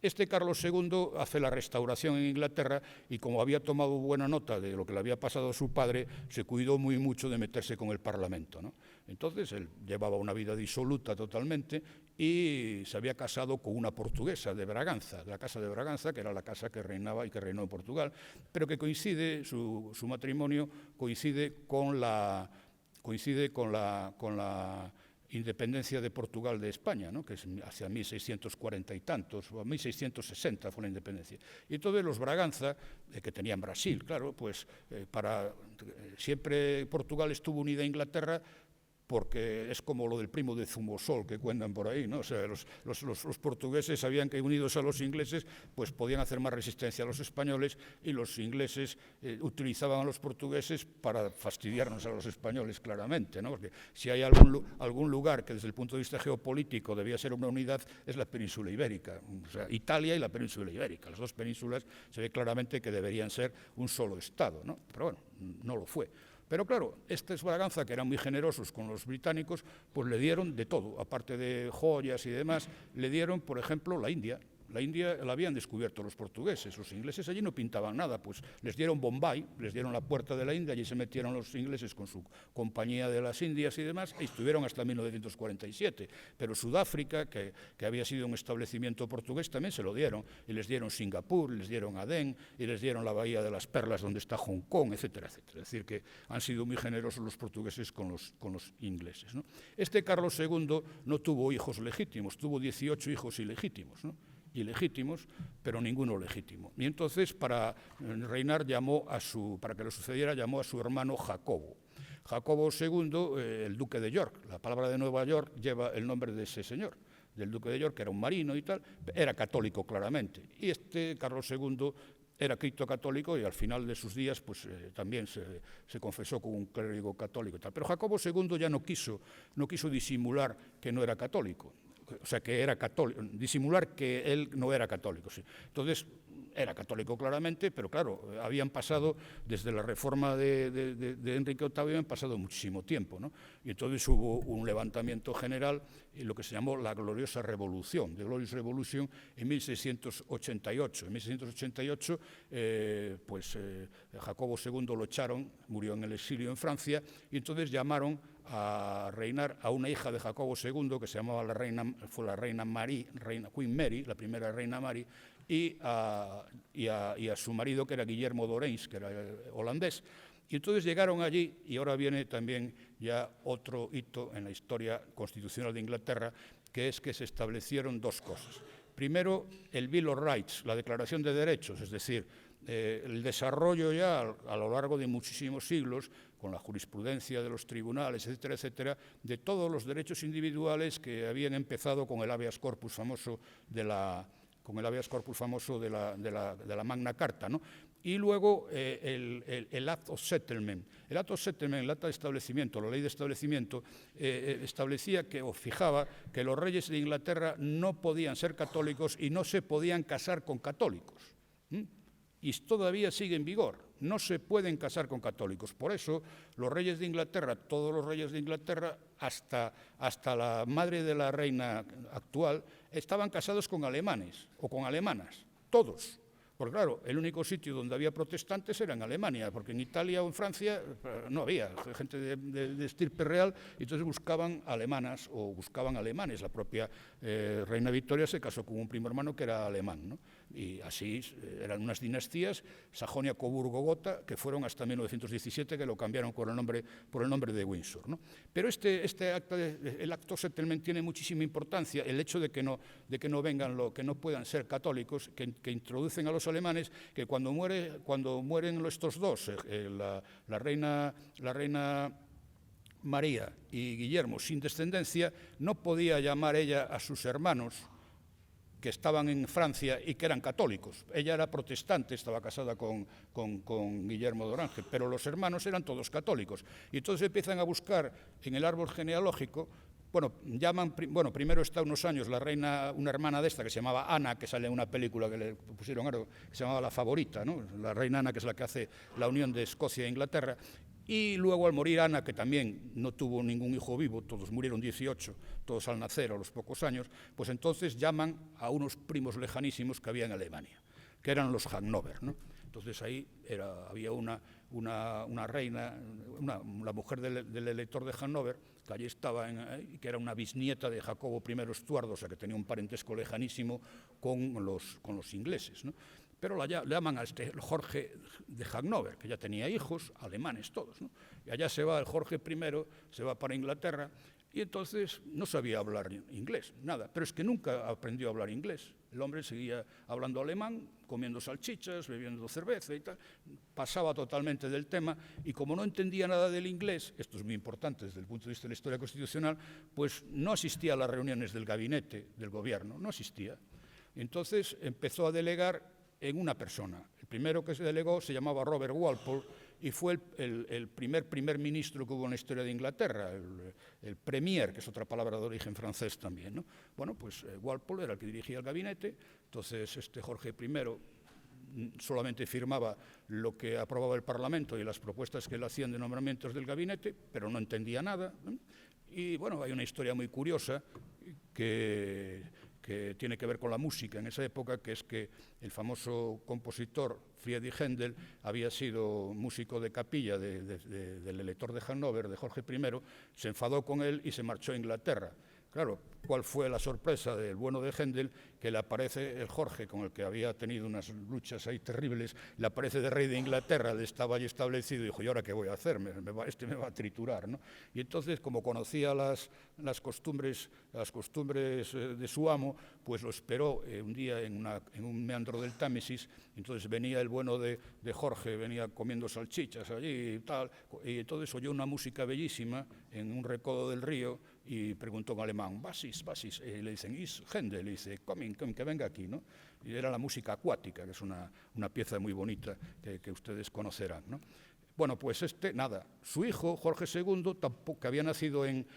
Este Carlos II hace la restauración en Inglaterra, y como había tomado buena nota de lo que le había pasado a su padre, se cuidó muy mucho de meterse con el Parlamento, ¿no? Entonces él llevaba una vida disoluta totalmente, y se había casado con una portuguesa de Braganza, de la Casa de Braganza, que era la casa que reinaba y que reinó en Portugal, pero que su matrimonio coincide con la independencia de Portugal de España, ¿no? Que es hacia 1640 y tantos, o 1660 fue la independencia. Y entonces los Braganza, que tenían Brasil, claro, pues siempre Portugal estuvo unida a Inglaterra, porque es como lo del primo de Zumosol que cuentan por ahí, ¿no? O sea, los portugueses sabían que unidos a los ingleses pues podían hacer más resistencia a los españoles, y los ingleses utilizaban a los portugueses para fastidiarnos a los españoles, claramente, ¿no? Porque si hay algún lugar que desde el punto de vista geopolítico debía ser una unidad, es la península ibérica, o sea, Italia y la península ibérica. Las dos penínsulas se ve claramente que deberían ser un solo Estado, ¿no? Pero bueno, no lo fue. Pero claro, esta Braganza, que eran muy generosos con los británicos, pues le dieron de todo, aparte de joyas y demás, le dieron, por ejemplo, la India. La India la habían descubierto los portugueses, los ingleses allí no pintaban nada, pues les dieron Bombay, les dieron la puerta de la India, allí se metieron los ingleses con su compañía de las Indias y demás, y estuvieron hasta 1947. Pero Sudáfrica, que había sido un establecimiento portugués, también se lo dieron, y les dieron Singapur, les dieron Adén, y les dieron la Bahía de las Perlas, donde está Hong Kong, etcétera, etcétera. Es decir, que han sido muy generosos los portugueses con los ingleses, ¿no? Este Carlos II no tuvo hijos legítimos, tuvo 18 hijos ilegítimos, ¿no? Ilegítimos, pero ninguno legítimo. Y entonces, para reinar, para que lo sucediera, llamó a su hermano Jacobo. Jacobo II, el duque de York. La palabra de Nueva York lleva el nombre de ese señor, del duque de York, que era un marino y tal, era católico claramente. Y este Carlos II era criptocatólico y al final de sus días pues, también se confesó con un clérigo católico y tal. Pero Jacobo II ya no quiso disimular que no era católico. O sea, que era católico, disimular que él no era católico. Sí. Entonces, era católico claramente, pero claro, habían pasado, desde la reforma de Enrique VIII, habían pasado muchísimo tiempo, ¿no? Y entonces hubo un levantamiento general, y lo que se llamó la Gloriosa Revolución, The Glorious Revolution, en 1688. En 1688, Jacobo II lo echaron, murió en el exilio en Francia, y entonces llamaron a reinar a una hija de Jacobo II, que se llamaba Queen Mary, la primera reina Mary, y a su marido, que era Guillermo d'Orange, que era holandés. Y entonces llegaron allí, y ahora viene también ya otro hito en la historia constitucional de Inglaterra, que es que se establecieron dos cosas. Primero, el Bill of Rights, la Declaración de Derechos, es decir, el desarrollo ya a lo largo de muchísimos siglos, con la jurisprudencia de los tribunales, etcétera, etcétera, de todos los derechos individuales que habían empezado con el habeas corpus famoso de la Magna Carta, ¿no? Y luego el Act of Settlement. El Act of Settlement, el acta de establecimiento, la ley de establecimiento, establecía o fijaba que los reyes de Inglaterra no podían ser católicos y no se podían casar con católicos. Y todavía sigue en vigor. No se pueden casar con católicos. Por eso, los reyes de Inglaterra, todos los reyes de Inglaterra, hasta la madre de la reina actual, estaban casados con alemanes o con alemanas, todos. Porque claro, el único sitio donde había protestantes era en Alemania, porque en Italia o en Francia no había gente de estirpe real, y entonces buscaban alemanas o buscaban alemanes. La propia reina Victoria se casó con un primo hermano que era alemán, ¿no? Y así eran unas dinastías, Sajonia, Coburgo, Gotha, que fueron hasta 1917, que lo cambiaron por el nombre de Windsor, ¿no? Pero el acto settlement tiene muchísima importancia, el hecho de que no vengan, que no puedan ser católicos, que introducen a los alemanes, que cuando mueren estos dos, la reina María y Guillermo, sin descendencia, no podía llamar ella a sus hermanos que estaban en Francia y que eran católicos. Ella era protestante, estaba casada con Guillermo d'Orange, pero los hermanos eran todos católicos. Y entonces empiezan a buscar en el árbol genealógico. Primero está unos años una hermana de esta que se llamaba Ana, que sale en una película que le pusieron algo, que se llamaba La Favorita, ¿no? La reina Ana, que es la que hace la unión de Escocia e Inglaterra. Y luego, al morir Ana, que también no tuvo ningún hijo vivo, todos murieron 18, todos al nacer a los pocos años, pues entonces llaman a unos primos lejanísimos que había en Alemania, que eran los Hannover, ¿no? Entonces ahí había una reina, la mujer del elector de Hannover, que allí estaba, que era una bisnieta de Jacobo I Estuardo, o sea que tenía un parentesco lejanísimo con los ingleses, ¿no? Pero le llaman a Jorge de Hannover, que ya tenía hijos, alemanes todos, ¿no? Y allá se va el Jorge I, se va para Inglaterra, y entonces no sabía hablar inglés, nada, pero es que nunca aprendió a hablar inglés. El hombre seguía hablando alemán, comiendo salchichas, bebiendo cerveza y tal, pasaba totalmente del tema, y como no entendía nada del inglés, esto es muy importante desde el punto de vista de la historia constitucional, pues no asistía a las reuniones del gabinete del gobierno, no asistía. Entonces empezó a delegar en una persona. El primero que se delegó se llamaba Robert Walpole y fue el primer ministro que hubo en la historia de Inglaterra, el premier, que es otra palabra de origen francés también, ¿no? Bueno, pues Walpole era el que dirigía el gabinete. Entonces Jorge I solamente firmaba lo que aprobaba el Parlamento y las propuestas que le hacían de nombramientos del gabinete, pero no entendía nada, ¿no? Y bueno, hay una historia muy curiosa que tiene que ver con la música en esa época, que es que el famoso compositor Friedrich Händel había sido músico de capilla del elector de Hannover, de Jorge I, se enfadó con él y se marchó a Inglaterra. Claro, ¿cuál fue la sorpresa del bueno de Händel? Que le aparece el Jorge, con el que había tenido unas luchas ahí terribles, le aparece de rey de Inglaterra, le estaba allí establecido, y dijo, ¿y ahora qué voy a hacer? Este me va a triturar, ¿no? Y entonces, como conocía las costumbres de su amo, pues lo esperó un día en un meandro del Támesis. Entonces venía el bueno de Jorge, venía comiendo salchichas allí y tal, y entonces oyó una música bellísima en un recodo del río, y preguntó en alemán, was ist, y le dicen, is Händel, y dice, coming, que venga aquí, ¿no? Y era la música acuática, que es una pieza muy bonita que ustedes conocerán, ¿no? Bueno, pues su hijo, Jorge II, tampoco, que había nacido en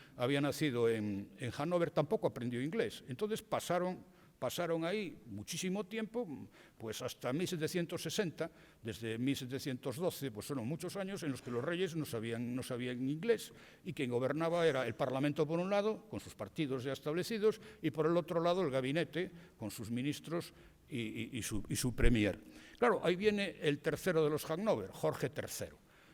Hannover, tampoco aprendió inglés. Entonces pasaron ahí muchísimo tiempo, pues hasta 1760, desde 1712, pues fueron muchos años en los que los reyes no sabían inglés, y quien gobernaba era el Parlamento por un lado, con sus partidos ya establecidos, y por el otro lado el gabinete, con sus ministros y su premier. Claro, ahí viene el tercero de los Hannover, Jorge III.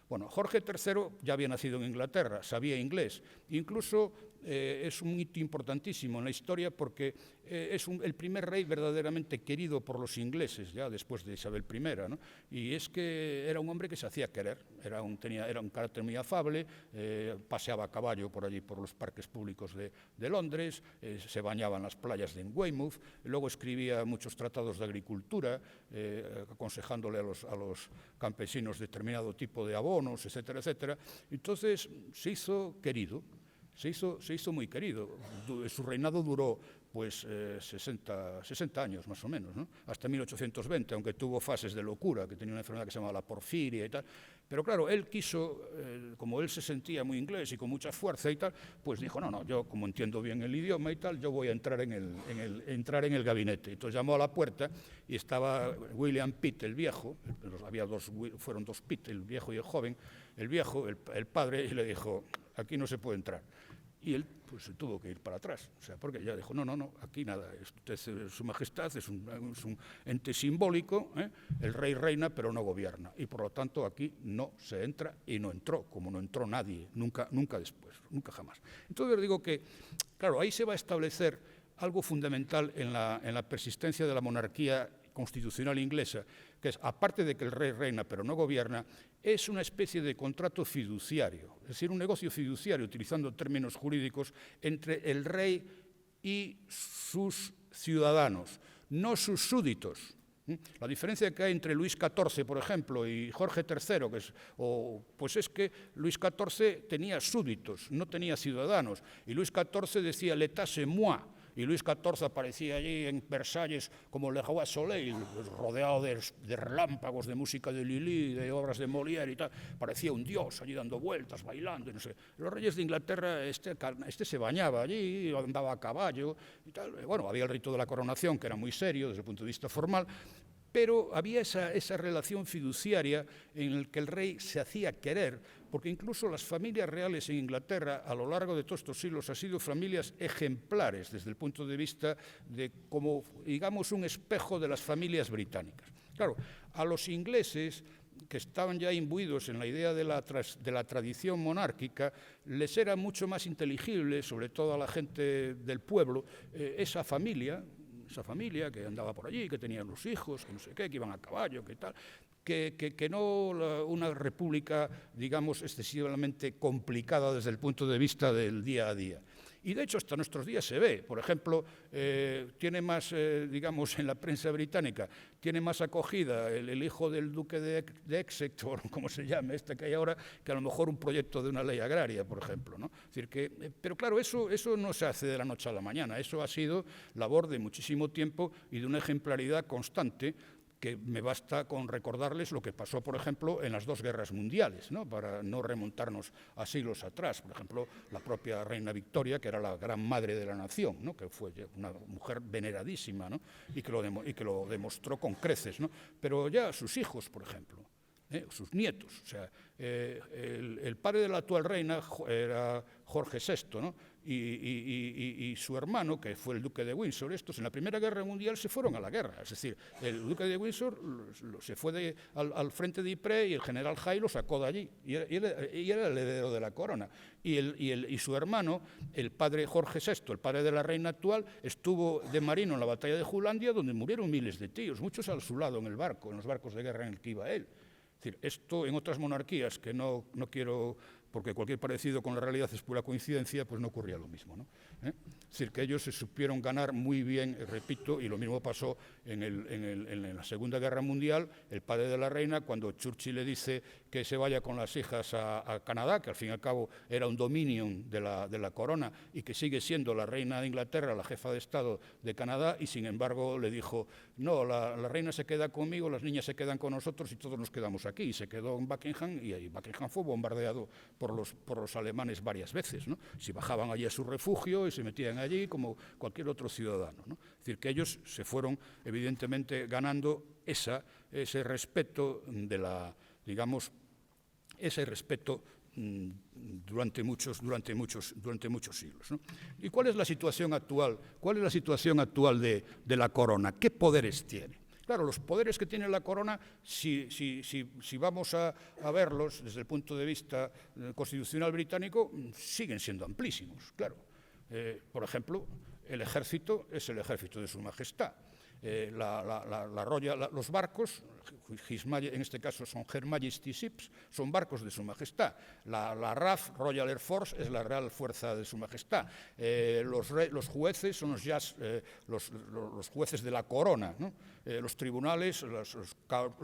Bueno, Jorge III ya había nacido en Inglaterra, sabía inglés, incluso es un hito importantísimo en la historia porque es el primer rey verdaderamente querido por los ingleses, ya después de Isabel I, ¿no? Y es que era un hombre que se hacía querer, era un carácter muy afable, paseaba a caballo por allí, por los parques públicos de Londres, se bañaba en las playas de Weymouth, luego escribía muchos tratados de agricultura, aconsejándole a los campesinos determinado tipo de abonos, etcétera, etcétera. Entonces se hizo querido. Se hizo muy querido. Su reinado duró pues 60 años más o menos, ¿no? Hasta 1820, aunque tuvo fases de locura, que tenía una enfermedad que se llamaba la porfiria y tal. Pero claro, él quiso, como él se sentía muy inglés y con mucha fuerza y tal, pues dijo, no, yo como entiendo bien el idioma y tal, yo voy a entrar en el gabinete. Entonces llamó a la puerta y estaba William Pitt, el viejo, fueron dos Pitt, el viejo y el joven, el viejo, el padre, y le dijo, aquí no se puede entrar. Y él pues se tuvo que ir para atrás, o sea, porque ya dijo, no, aquí nada, su majestad es un ente simbólico, el rey reina pero no gobierna, y por lo tanto aquí no se entra, y no entró, como no entró nadie, nunca después, nunca jamás. Entonces digo que, claro, ahí se va a establecer algo fundamental en la persistencia de la monarquía constitucional inglesa, que es, aparte de que el rey reina pero no gobierna, es una especie de contrato fiduciario, es decir, un negocio fiduciario, utilizando términos jurídicos, entre el rey y sus ciudadanos, no sus súbditos. La diferencia que hay entre Luis XIV, por ejemplo, y Jorge III, pues es que Luis XIV tenía súbditos, no tenía ciudadanos, y Luis XIV decía «l'état c'est moi», y Luis XIV aparecía allí en Versalles como Le Roi Soleil, rodeado de relámpagos, de música de Lully, de obras de Molière y tal. Parecía un dios allí dando vueltas, bailando, y no sé. Los reyes de Inglaterra, este se bañaba allí, andaba a caballo y tal. Bueno, había el rito de la coronación, que era muy serio desde el punto de vista formal, pero había esa relación fiduciaria en la que el rey se hacía querer, porque incluso las familias reales en Inglaterra, a lo largo de todos estos siglos, han sido familias ejemplares desde el punto de vista de como, digamos, un espejo de las familias británicas. Claro, a los ingleses, que estaban ya imbuidos en la idea de la tradición monárquica, les era mucho más inteligible, sobre todo a la gente del pueblo, esa familia que andaba por allí, que tenía los hijos, que no sé qué, que iban a caballo, que tal, que no una república, digamos, excesivamente complicada desde el punto de vista del día a día. Y de hecho hasta nuestros días se ve, por ejemplo, tiene más, digamos, en la prensa británica, tiene más acogida el hijo del duque de Exeter, como se llame, que hay ahora, que a lo mejor un proyecto de una ley agraria, por ejemplo, ¿no? Es decir que, pero claro, eso no se hace de la noche a la mañana, eso ha sido labor de muchísimo tiempo y de una ejemplaridad constante, que me basta con recordarles lo que pasó, por ejemplo, en las dos guerras mundiales, ¿no? Para no remontarnos a siglos atrás. Por ejemplo, la propia reina Victoria, que era la gran madre de la nación, ¿no? Que fue una mujer veneradísima, ¿no? y que lo demostró con creces, ¿no? Pero ya sus hijos, por ejemplo, sus nietos. O sea, el padre de la actual reina era Jorge VI, ¿no? y su hermano, que fue el duque de Windsor, estos en la Primera Guerra Mundial se fueron a la guerra. Es decir, el duque de Windsor se fue al frente de Ypres y el general Hay lo sacó de allí. Y era el heredero de la corona. Y su hermano, el padre Jorge VI, el padre de la reina actual, estuvo de marino en la batalla de Jutlandia, donde murieron miles de tíos, muchos a su lado en el barco, en los barcos de guerra en el que iba él. Es decir, esto en otras monarquías, que no quiero, porque cualquier parecido con la realidad es pura coincidencia, pues no ocurría lo mismo, ¿no? Es decir, que ellos se supieron ganar muy bien, repito, y lo mismo pasó en la Segunda Guerra Mundial. El padre de la reina, cuando Churchill le dice que se vaya con las hijas a Canadá, que al fin y al cabo era un dominium de la corona y que sigue siendo la reina de Inglaterra, la jefa de Estado de Canadá, y sin embargo le dijo, no, la reina se queda conmigo, las niñas se quedan con nosotros y todos nos quedamos aquí. Y se quedó en Buckingham, y ahí Buckingham fue bombardeado por los alemanes varias veces, ¿no? Si bajaban allí a su refugio y se metían allí como cualquier otro ciudadano, ¿no? Es decir, que ellos se fueron evidentemente ganando ese respeto ese respeto durante muchos siglos, ¿no? ¿Y cuál es la situación actual? ¿Cuál es la situación actual de la corona? ¿Qué poderes tiene? Claro, los poderes que tiene la corona, si vamos a verlos desde el punto de vista constitucional británico, siguen siendo amplísimos, claro. Por ejemplo, el ejército es el ejército de Su Majestad. Los barcos, en este caso son Her Majesty's Ships, son barcos de Su Majestad. La RAF, Royal Air Force, es la Real Fuerza de Su Majestad. Los jueces son los jueces de la corona, ¿no? Los tribunales, los Crown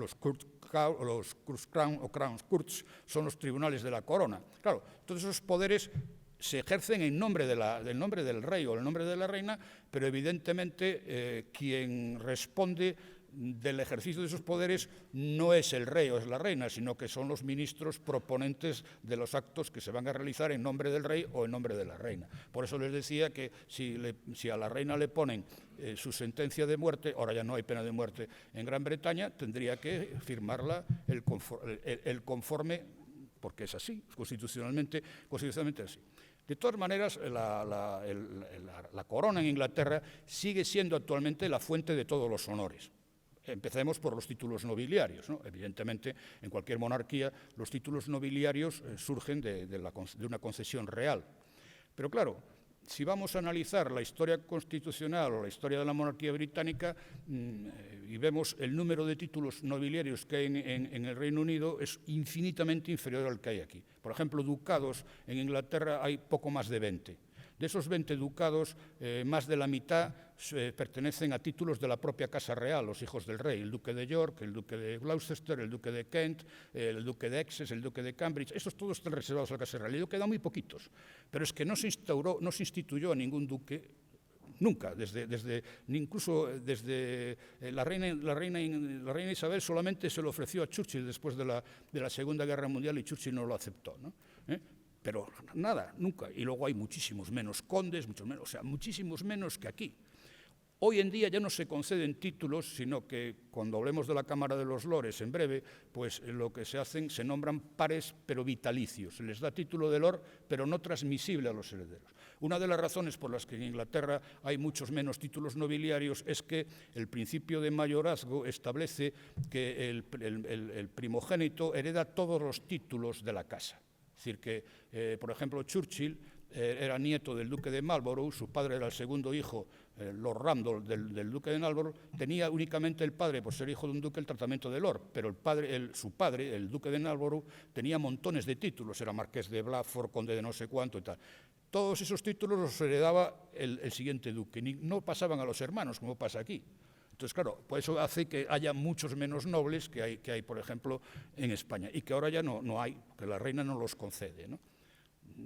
o Crown Courts, son los tribunales de la corona. Claro, todos esos poderes se ejercen en nombre del rey o en nombre de la reina, pero evidentemente quien responde del ejercicio de esos poderes no es el rey o es la reina, sino que son los ministros proponentes de los actos que se van a realizar en nombre del rey o en nombre de la reina. Por eso les decía que si a la reina le ponen su sentencia de muerte, ahora ya no hay pena de muerte en Gran Bretaña, tendría que firmarla el conforme, porque es así, constitucionalmente así. De todas maneras, la corona en Inglaterra sigue siendo actualmente la fuente de todos los honores. Empecemos por los títulos nobiliarios, ¿no? Evidentemente, en cualquier monarquía, los títulos nobiliarios surgen de una concesión real. Pero claro, si vamos a analizar la historia constitucional o la historia de la monarquía británica y vemos el número de títulos nobiliarios que hay en el Reino Unido, es infinitamente inferior al que hay aquí. Por ejemplo, ducados en Inglaterra hay poco más de 20. De esos 20 ducados, más de la mitad pertenecen a títulos de la propia Casa Real, los hijos del rey, el duque de York, el duque de Gloucester, el duque de Kent, el duque de Essex, el duque de Cambridge. Esos todos están reservados a la Casa Real. Y quedan muy poquitos. Pero es que no se instituyó a ningún duque nunca, incluso desde la reina Isabel solamente se lo ofreció a Churchill después de la Segunda Guerra Mundial y Churchill no lo aceptó, ¿no? Pero nada, nunca. Y luego hay muchísimos menos condes, muchísimos menos que aquí. Hoy en día ya no se conceden títulos, sino que cuando hablemos de la Cámara de los Lores en breve, pues lo que se nombran pares pero vitalicios. Se les da título de lord, pero no transmisible a los herederos. Una de las razones por las que en Inglaterra hay muchos menos títulos nobiliarios es que el principio de mayorazgo establece que el primogénito hereda todos los títulos de la casa. Es decir, que, por ejemplo, Churchill era nieto del duque de Marlborough, su padre era el segundo hijo, Lord Randolph, del duque de Marlborough. Tenía únicamente el padre, por ser hijo de un duque, el tratamiento de lord, pero su padre, el duque de Marlborough, tenía montones de títulos, era marqués de Bradford, conde de no sé cuánto y tal. Todos esos títulos los heredaba el siguiente duque, no pasaban a los hermanos, como pasa aquí. Entonces, claro, pues eso hace que haya muchos menos nobles que hay, por ejemplo, en España, y que ahora ya no hay, que la reina no los concede, ¿no?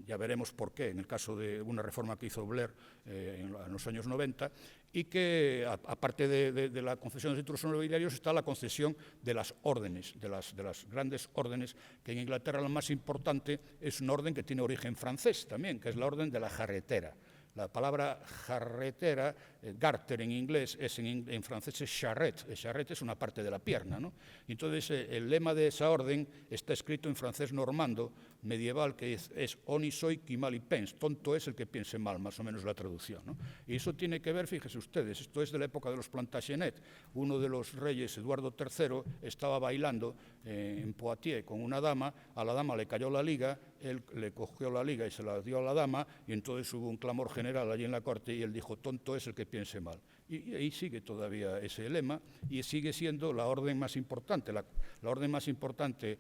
ya veremos por qué, en el caso de una reforma que hizo Blair en los años 90, y que, aparte de la concesión de títulos nobiliarios, está la concesión de las órdenes, de las grandes órdenes, que en Inglaterra la más importante es una orden que tiene origen francés también, que es la orden de la jarretera. La palabra jarretera, garter en inglés, en francés es charrette. El charrette es una parte de la pierna, ¿no? Y entonces el lema de esa orden está escrito en francés normando, medieval, que es honi soit qui mal y pense, tonto es el que piense mal, más o menos la traducción, ¿no? Y eso tiene que ver, fíjense ustedes, esto es de la época de los Plantagenet. Uno de los reyes, Eduardo III, estaba bailando en Poitiers con una dama, a la dama le cayó la liga, él le cogió la liga y se la dio a la dama, y entonces hubo un clamor general allí en la corte y él dijo, tonto es el que piense mal. Y ahí sigue todavía ese lema y sigue siendo la orden más importante. La orden más importante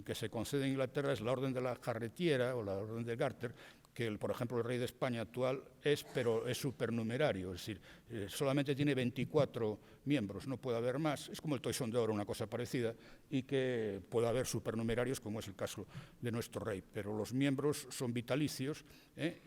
que se concede en Inglaterra es la orden de la jarretiera o la orden de Garter, que, por ejemplo, el rey de España actual pero es supernumerario, es decir, solamente tiene 24 miembros, no puede haber más, es como el Toisón de Oro, una cosa parecida, y que puede haber supernumerarios, como es el caso de nuestro rey, pero los miembros son vitalicios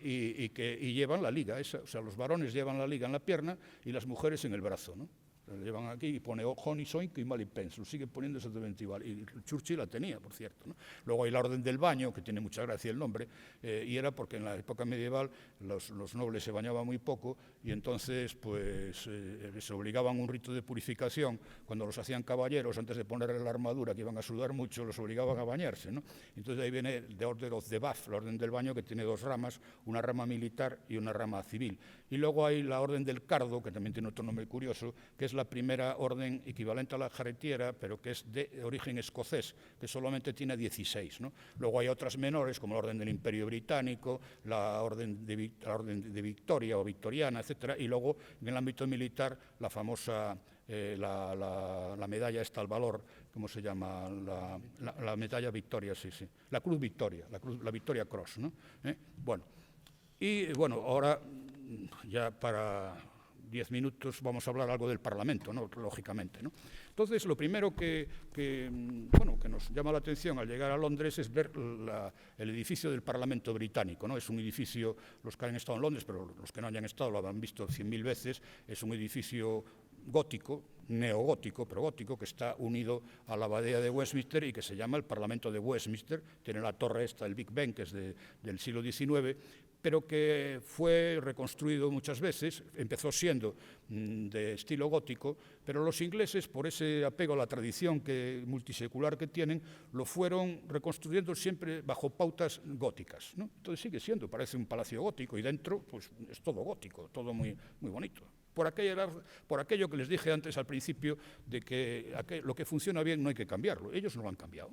y llevan la liga, o sea, los varones llevan la liga en la pierna y las mujeres en el brazo, ¿no? Lo llevan aquí y pone honi soit qui mal y pense, lo sigue poniendo exactamente igual. Y Churchill la tenía, por cierto, ¿no? Luego hay la orden del baño, que tiene mucha gracia el nombre, y era porque en la época medieval los nobles se bañaban muy poco y entonces pues les obligaban a un rito de purificación. Cuando los hacían caballeros, antes de ponerle la armadura, que iban a sudar mucho, los obligaban a bañarse, ¿no? Entonces ahí viene The Order of the Bath, la orden del baño, que tiene dos ramas, una rama militar y una rama civil. Y luego hay la orden del cardo, que también tiene otro nombre curioso, que es la primera orden equivalente a la jarretiera, pero que es de origen escocés, que solamente tiene 16, ¿no? Luego hay otras menores, como la orden del Imperio Británico, la orden de Victoria o victoriana, etcétera, y luego en el ámbito militar la famosa la medalla está al valor, ¿cómo se llama? La medalla Victoria, sí, la Cruz Victoria, la Victoria Cross, ¿no? Bueno, y bueno, ahora ya para 10 minutos vamos a hablar algo del Parlamento, ¿no? Lógicamente, ¿no? Entonces, lo primero que nos llama la atención al llegar a Londres es ver el edificio del Parlamento británico, ¿no? Es un edificio, los que han estado en Londres, pero los que no hayan estado lo habrán visto 100.000 veces, es un edificio gótico, neogótico, pero gótico, que está unido a la abadía de Westminster y que se llama el Parlamento de Westminster. Tiene la torre esta, el Big Ben, que es del siglo XIX, pero que fue reconstruido muchas veces, empezó siendo de estilo gótico, pero los ingleses, por ese apego a la tradición multisecular que tienen, lo fueron reconstruyendo siempre bajo pautas góticas, ¿no? Entonces sigue siendo, parece un palacio gótico, y dentro pues es todo gótico, todo muy, muy bonito. Por aquello que les dije antes al principio, de que lo que funciona bien no hay que cambiarlo. Ellos no lo han cambiado.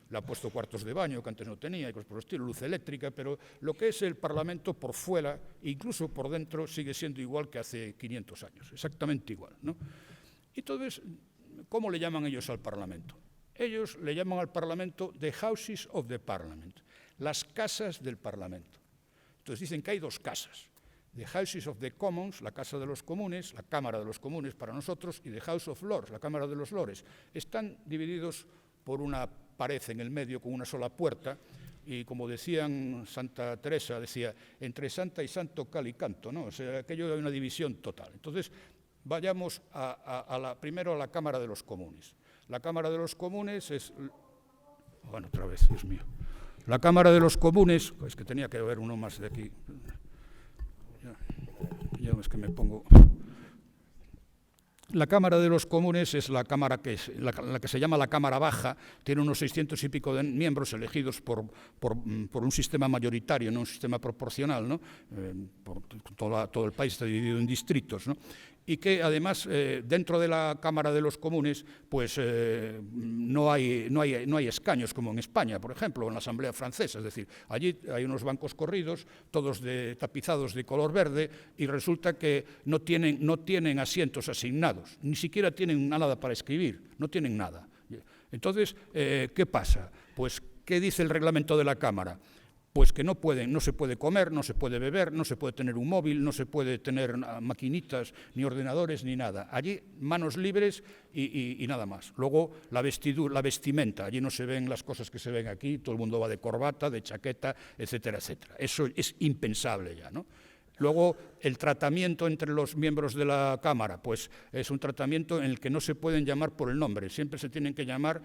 Le han puesto cuartos de baño que antes no tenía, y cosas por el estilo, luz eléctrica, pero lo que es el Parlamento por fuera, incluso por dentro, sigue siendo igual que hace 500 años, exactamente igual, ¿no? Entonces, ¿cómo le llaman ellos al Parlamento? Ellos le llaman al Parlamento the Houses of the Parliament, las casas del Parlamento. Entonces dicen que hay dos casas. The Houses of the Commons, la Casa de los Comunes, la Cámara de los Comunes para nosotros, y the House of Lords, la Cámara de los Lores. Están divididos por una pared en el medio con una sola puerta, y como decían Santa Teresa, decía, entre santa y santo cal y canto, ¿no? O sea, aquello hay una división total. Entonces, vayamos primero a la Cámara de los Comunes. La Cámara de los Comunes es... Bueno, otra vez, Dios mío. La Cámara de los Comunes... Es que tenía que haber uno más de aquí. Ya es que me pongo... La Cámara de los Comunes es la Cámara la que se llama la Cámara Baja, tiene unos 600 y pico de miembros elegidos por un sistema mayoritario, no un sistema proporcional, ¿no? Todo el país está dividido en distritos, ¿no? Y que además dentro de la Cámara de los Comunes pues no hay escaños como en España, por ejemplo, o en la Asamblea Francesa, es decir, allí hay unos bancos corridos, todos tapizados de color verde, y resulta que no tienen asientos asignados, ni siquiera tienen nada para escribir, no tienen nada. Entonces, ¿qué pasa? Pues, ¿qué dice el reglamento de la Cámara? Pues que no se puede comer, no se puede beber, no se puede tener un móvil, no se puede tener maquinitas, ni ordenadores, ni nada. Allí manos libres y nada más. Luego la vestimenta, allí no se ven las cosas que se ven aquí, todo el mundo va de corbata, de chaqueta, etcétera, etcétera. Eso es impensable ya, ¿no? Luego, el tratamiento entre los miembros de la Cámara, pues es un tratamiento en el que no se pueden llamar por el nombre, siempre se tienen que llamar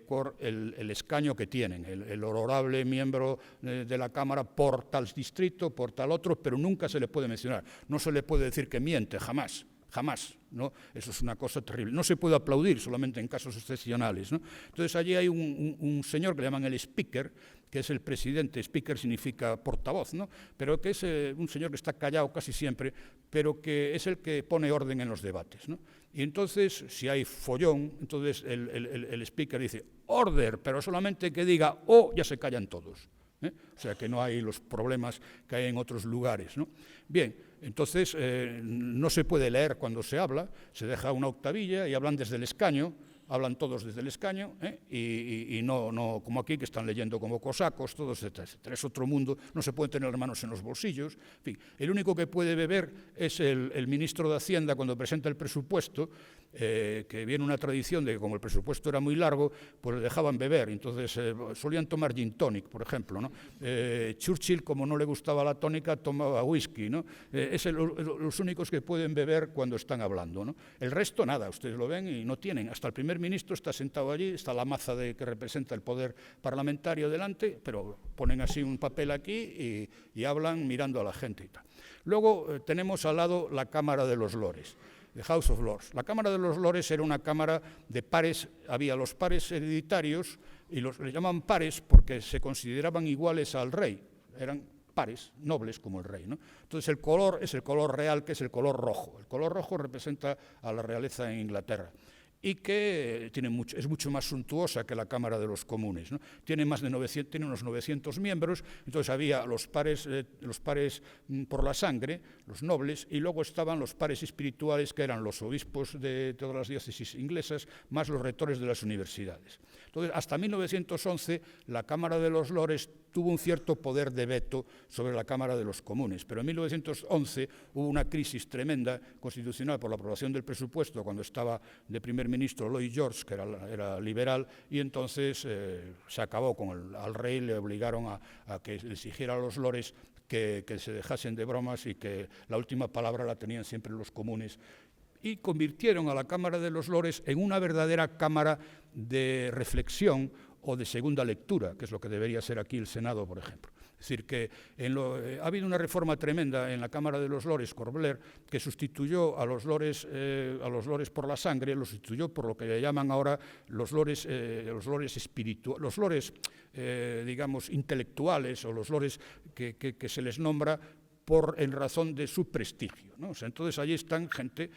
por el escaño que tienen, el honorable miembro de la Cámara por tal distrito, por tal otro, pero nunca se le puede mencionar. No se le puede decir que miente, jamás. Jamás, ¿no? Eso es una cosa terrible. No se puede aplaudir solamente en casos excepcionales, ¿no? Entonces, allí hay un señor que le llaman el speaker, que es el presidente. Speaker significa portavoz, ¿no? Pero que es un señor que está callado casi siempre, pero que es el que pone orden en los debates, ¿no? Y entonces, si hay follón, entonces el speaker dice, order, pero solamente que diga, ya se callan todos. O sea, que no hay los problemas que hay en otros lugares, ¿no? Bien, entonces no se puede leer cuando se habla, se deja una octavilla y hablan desde el escaño, hablan todos desde el escaño, y no como aquí, que están leyendo como cosacos, todos, etcétera, etcétera. Es otro mundo, no se pueden tener las manos en los bolsillos. En fin, el único que puede beber es el ministro de Hacienda cuando presenta el presupuesto, que viene una tradición de que como el presupuesto era muy largo, pues le dejaban beber, entonces solían tomar gin tonic, por ejemplo, ¿no? Churchill, como no le gustaba la tónica, tomaba whisky, ¿no? Es los únicos que pueden beber cuando están hablando, ¿no? El resto, nada, ustedes lo ven y no tienen. Hasta el primer ministro está sentado allí, está la maza que representa el poder parlamentario delante, pero ponen así un papel aquí y hablan mirando a la gente y tal. Luego tenemos al lado la Cámara de los Lores, the House of Lords. La Cámara de los Lores era una cámara de pares, había los pares hereditarios, y les llaman pares porque se consideraban iguales al rey, eran pares, nobles como el rey, ¿no? Entonces el color es el color real, que es el color rojo. El color rojo representa a la realeza en Inglaterra, y que es mucho más suntuosa que la Cámara de los Comunes, ¿no? Tiene unos 900 miembros, entonces había los pares por la sangre, los nobles, y luego estaban los pares espirituales, que eran los obispos de todas las diócesis inglesas, más los rectores de las universidades. Entonces, hasta 1911, la Cámara de los Lores tuvo un cierto poder de veto sobre la Cámara de los Comunes, pero en 1911 hubo una crisis tremenda constitucional por la aprobación del presupuesto, cuando estaba de primer ministro Lloyd George, que era liberal, y entonces se acabó al rey, le obligaron a que le exigiera a los lores que se dejasen de bromas y que la última palabra la tenían siempre los comunes, y convirtieron a la Cámara de los Lores en una verdadera cámara de reflexión o de segunda lectura, que es lo que debería ser aquí el Senado, por ejemplo. Es decir, que ha habido una reforma tremenda en la Cámara de los Lores, Corbler, que sustituyó a los lores por la sangre, los sustituyó por lo que le llaman ahora los lores espirituales, los lores, digamos, intelectuales, o los lores que se les nombra en razón de su prestigio, ¿no? O sea, entonces allí están gente,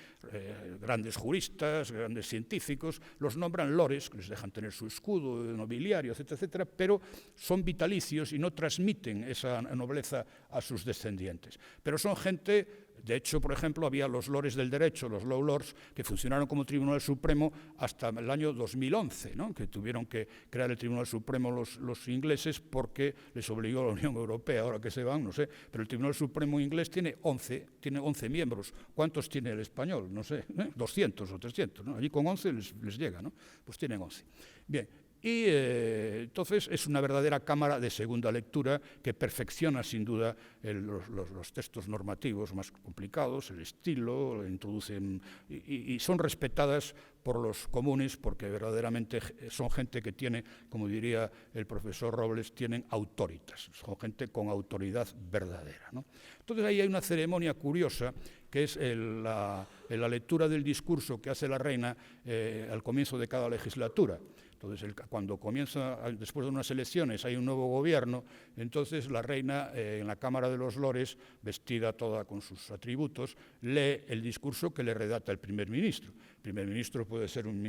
grandes juristas, grandes científicos, los nombran lores, que les dejan tener su escudo nobiliario, etcétera, etcétera, pero son vitalicios y no transmiten esa nobleza a sus descendientes. Pero son gente. De hecho, por ejemplo, había los lores del derecho, los law lords, que funcionaron como Tribunal Supremo hasta el año 2011, ¿no? Que tuvieron que crear el Tribunal Supremo los ingleses porque les obligó la Unión Europea, ahora que se van, no sé, pero el Tribunal Supremo inglés tiene 11 miembros. ¿Cuántos tiene el español? No sé, 200 o 300, ¿no? Allí con 11 les llega, ¿no? Pues tienen 11. Bien. Y entonces es una verdadera cámara de segunda lectura que perfecciona sin duda los textos normativos más complicados, el estilo, introducen y son respetadas por los comunes porque verdaderamente son gente que tiene, como diría el profesor Robles, tienen autoritas, son gente con autoridad verdadera, ¿no? Entonces ahí hay una ceremonia curiosa que es la lectura del discurso que hace la reina al comienzo de cada legislatura. Entonces, cuando comienza, después de unas elecciones, hay un nuevo gobierno, entonces la reina, en la Cámara de los Lores, vestida toda con sus atributos, lee el discurso que le redacta el primer ministro. El primer ministro puede ser un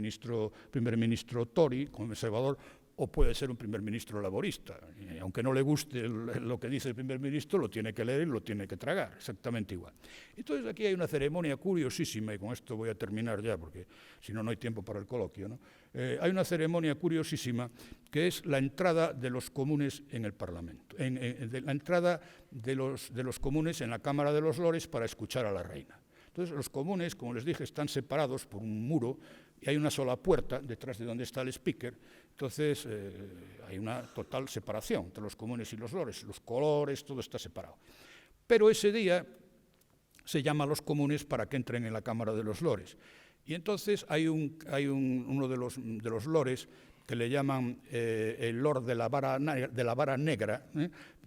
primer ministro Tory, conservador, o puede ser un primer ministro laborista. Y aunque no le guste lo que dice el primer ministro, lo tiene que leer y lo tiene que tragar, exactamente igual. Entonces aquí hay una ceremonia curiosísima, y con esto voy a terminar ya, porque si no, no hay tiempo para el coloquio, ¿no? Hay una ceremonia curiosísima que es la entrada de los comunes en el Parlamento, la entrada de los comunes en la Cámara de los Lores para escuchar a la reina. Entonces los comunes, como les dije, están separados por un muro y hay una sola puerta detrás de donde está el speaker. Entonces hay una total separación entre los comunes y los lores, los colores, todo está separado. Pero ese día se llama a los comunes para que entren en la Cámara de los Lores. Y entonces hay uno de los lores que le llaman el lord de la vara negra,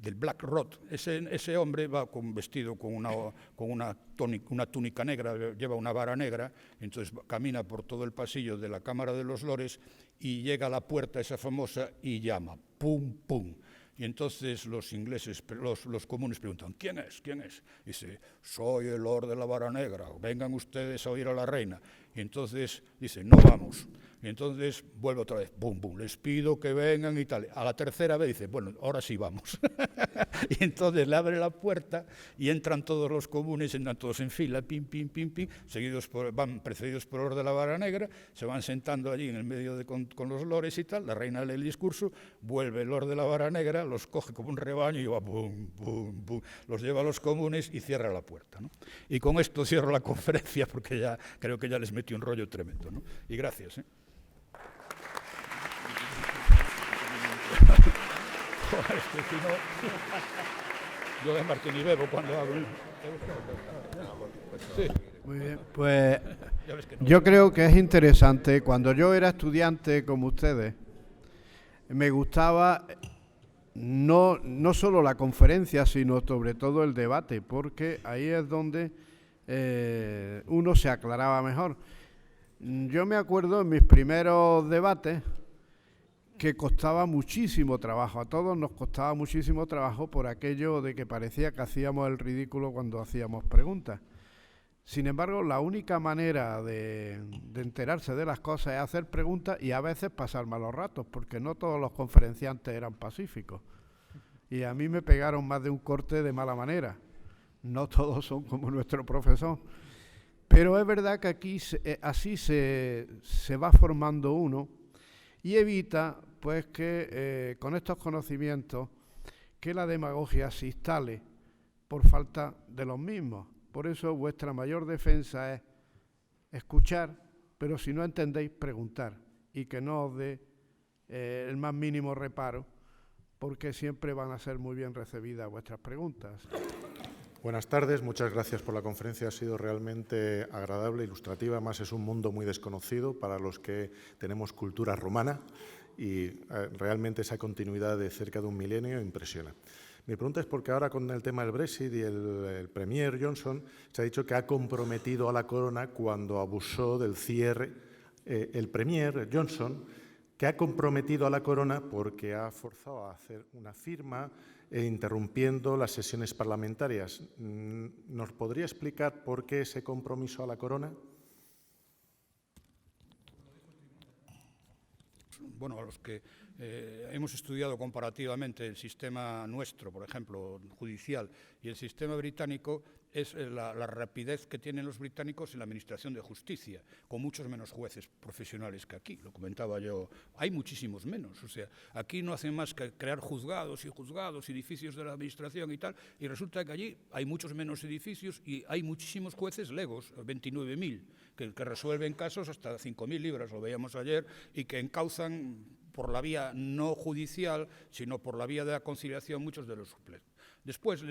del Black Rod. Ese hombre va vestido con una túnica negra, lleva una vara negra, entonces camina por todo el pasillo de la Cámara de los Lores y llega a la puerta esa famosa y llama, pum, pum. Y entonces los ingleses, los comunes preguntan, ¿quién es? ¿Quién es? Dice, soy el lord de la vara negra, vengan ustedes a oír a la reina. Y entonces dice, no vamos. Y entonces vuelve otra vez, bum, bum, les pido que vengan y tal. A la tercera vez dice, bueno, ahora sí vamos. Y entonces le abre la puerta y entran todos los comunes, entran todos en fila, pim, pim, pim, pim, van precedidos por los de la vara negra, se van sentando allí en el medio con los lores y tal, la reina lee el discurso, vuelve el lord de la vara negra, los coge como un rebaño y va, bum, bum, bum, los lleva a los comunes y cierra la puerta, ¿no? Y con esto cierro la conferencia porque ya creo que ya les metí un rollo tremendo, ¿no? Y gracias, ¿eh? Es que si no, yo de Martín y bebo cuando hablo. Sí. Muy bien, pues yo creo que es interesante. Cuando yo era estudiante como ustedes, me gustaba no solo la conferencia, sino sobre todo el debate, porque ahí es donde uno se aclaraba mejor. Yo me acuerdo en mis primeros debates que costaba muchísimo trabajo, a todos nos costaba muchísimo trabajo por aquello de que parecía que hacíamos el ridículo cuando hacíamos preguntas. Sin embargo, la única manera de enterarse de las cosas es hacer preguntas y a veces pasar malos ratos, porque no todos los conferenciantes eran pacíficos. Y a mí me pegaron más de un corte de mala manera. No todos son como nuestro profesor. Pero es verdad que aquí así se va formando uno y evita pues que con estos conocimientos que la demagogia se instale por falta de los mismos. Por eso vuestra mayor defensa es escuchar, pero si no entendéis, preguntar y que no os dé el más mínimo reparo, porque siempre van a ser muy bien recibidas vuestras preguntas. Buenas tardes, muchas gracias por la conferencia, ha sido realmente agradable, ilustrativa, además es un mundo muy desconocido para los que tenemos cultura romana y realmente esa continuidad de cerca de un milenio impresiona. Mi pregunta es porque ahora con el tema del Brexit y el Premier Johnson se ha dicho que ha comprometido a la corona cuando abusó del cierre, el Premier Johnson, que ha comprometido a la corona porque ha forzado a hacer una firma interrumpiendo las sesiones parlamentarias. ¿Nos podría explicar por qué ese compromiso a la corona? Bueno, a los que hemos estudiado comparativamente el sistema nuestro, por ejemplo, judicial, y el sistema británico, es la rapidez que tienen los británicos en la administración de justicia, con muchos menos jueces profesionales que aquí, lo comentaba yo, hay muchísimos menos, o sea, aquí no hacen más que crear juzgados, edificios de la administración y tal, y resulta que allí hay muchos menos edificios y hay muchísimos jueces legos, 29.000, que resuelven casos hasta 5.000 libras, lo veíamos ayer, y que encauzan por la vía no judicial, sino por la vía de la conciliación muchos de los suplentes. Después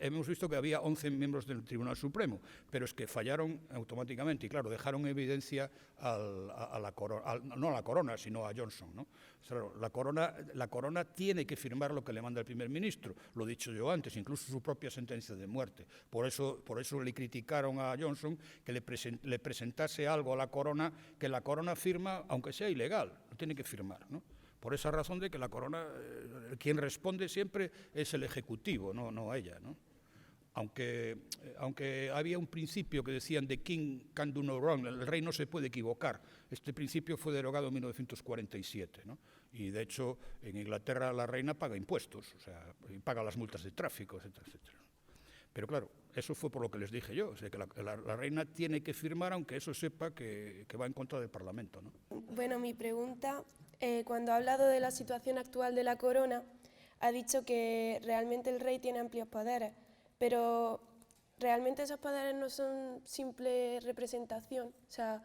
hemos visto que había 11 miembros del Tribunal Supremo, pero es que fallaron automáticamente y, claro, dejaron en evidencia a la corona, no a la corona, sino a Johnson, ¿no? Claro, la corona tiene que firmar lo que le manda el primer ministro, lo he dicho yo antes, incluso su propia sentencia de muerte. Por eso le criticaron a Johnson que le presentase algo a la corona, que la corona firma, aunque sea ilegal, lo tiene que firmar, ¿no? Por esa razón de que la corona, quien responde siempre es el ejecutivo, no ella, ¿no? aunque había un principio que decían "the king can do no wrong", el rey no se puede equivocar. Este principio fue derogado en 1947, ¿no? Y de hecho en Inglaterra la reina paga impuestos, o sea, y paga las multas de tráfico, etcétera, etcétera. Pero claro, eso fue por lo que les dije yo, o sea, que la reina tiene que firmar aunque eso sepa que va en contra del Parlamento, ¿no? Bueno, mi pregunta, cuando ha hablado de la situación actual de la corona, ha dicho que realmente el rey tiene amplios poderes, pero realmente esos poderes no son simple representación, o sea,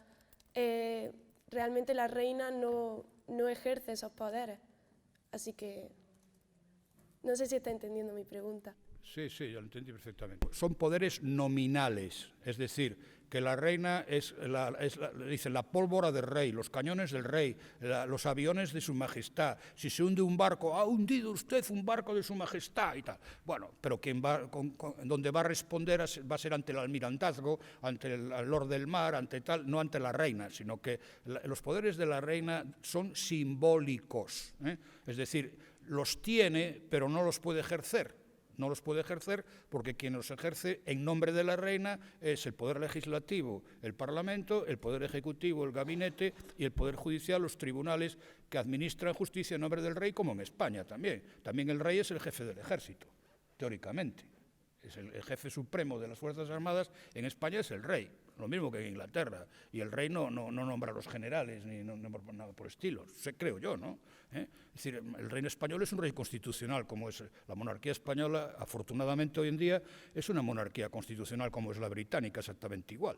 realmente la reina no ejerce esos poderes, así que no sé si está entendiendo mi pregunta. Sí, ya lo entendí perfectamente. Son poderes nominales, es decir, que la reina es la pólvora del rey, los cañones del rey, los aviones de su majestad. Si se hunde un barco, ha hundido usted un barco de su majestad y tal. Bueno, pero donde va a responder va a ser ante el almirantazgo, ante el lord del mar, ante tal, no ante la reina, sino que los poderes de la reina son simbólicos, ¿eh? Es decir, los tiene, pero no los puede ejercer. No los puede ejercer porque quien los ejerce en nombre de la reina es el Poder Legislativo, el Parlamento, el Poder Ejecutivo, el Gabinete y el Poder Judicial, los tribunales que administran justicia en nombre del rey, como en España también. También el rey es el jefe del ejército, teóricamente. Es el jefe supremo de las Fuerzas Armadas. En España es el rey, lo mismo que en Inglaterra. Y el rey no nombra a los generales ni nada por estilo, creo yo, ¿no? Es decir, el reino español es un rey constitucional, como es la monarquía española. Afortunadamente hoy en día es una monarquía constitucional como es la británica, exactamente igual.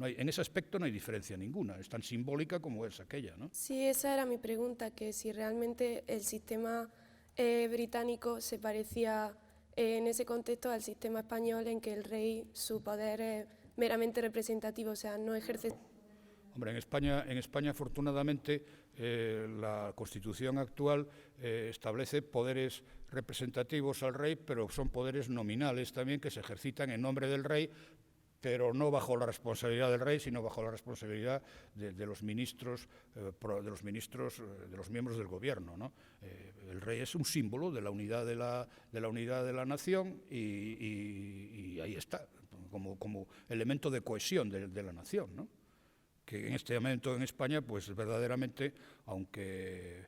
En ese aspecto no hay diferencia ninguna, es tan simbólica como es aquella, ¿no? Sí, esa era mi pregunta, que si realmente el sistema británico se parecía en ese contexto al sistema español, en que el rey, su poder es meramente representativo, o sea, no ejerce... Hombre, en España afortunadamente la Constitución actual establece poderes representativos al rey, pero son poderes nominales también que se ejercitan en nombre del rey, pero no bajo la responsabilidad del rey, sino bajo la responsabilidad de los ministros, de los miembros del gobierno, ¿no? El rey es un símbolo de la unidad de la nación y ahí está, como elemento de cohesión de la nación, ¿no? Que en este momento en España, pues verdaderamente, aunque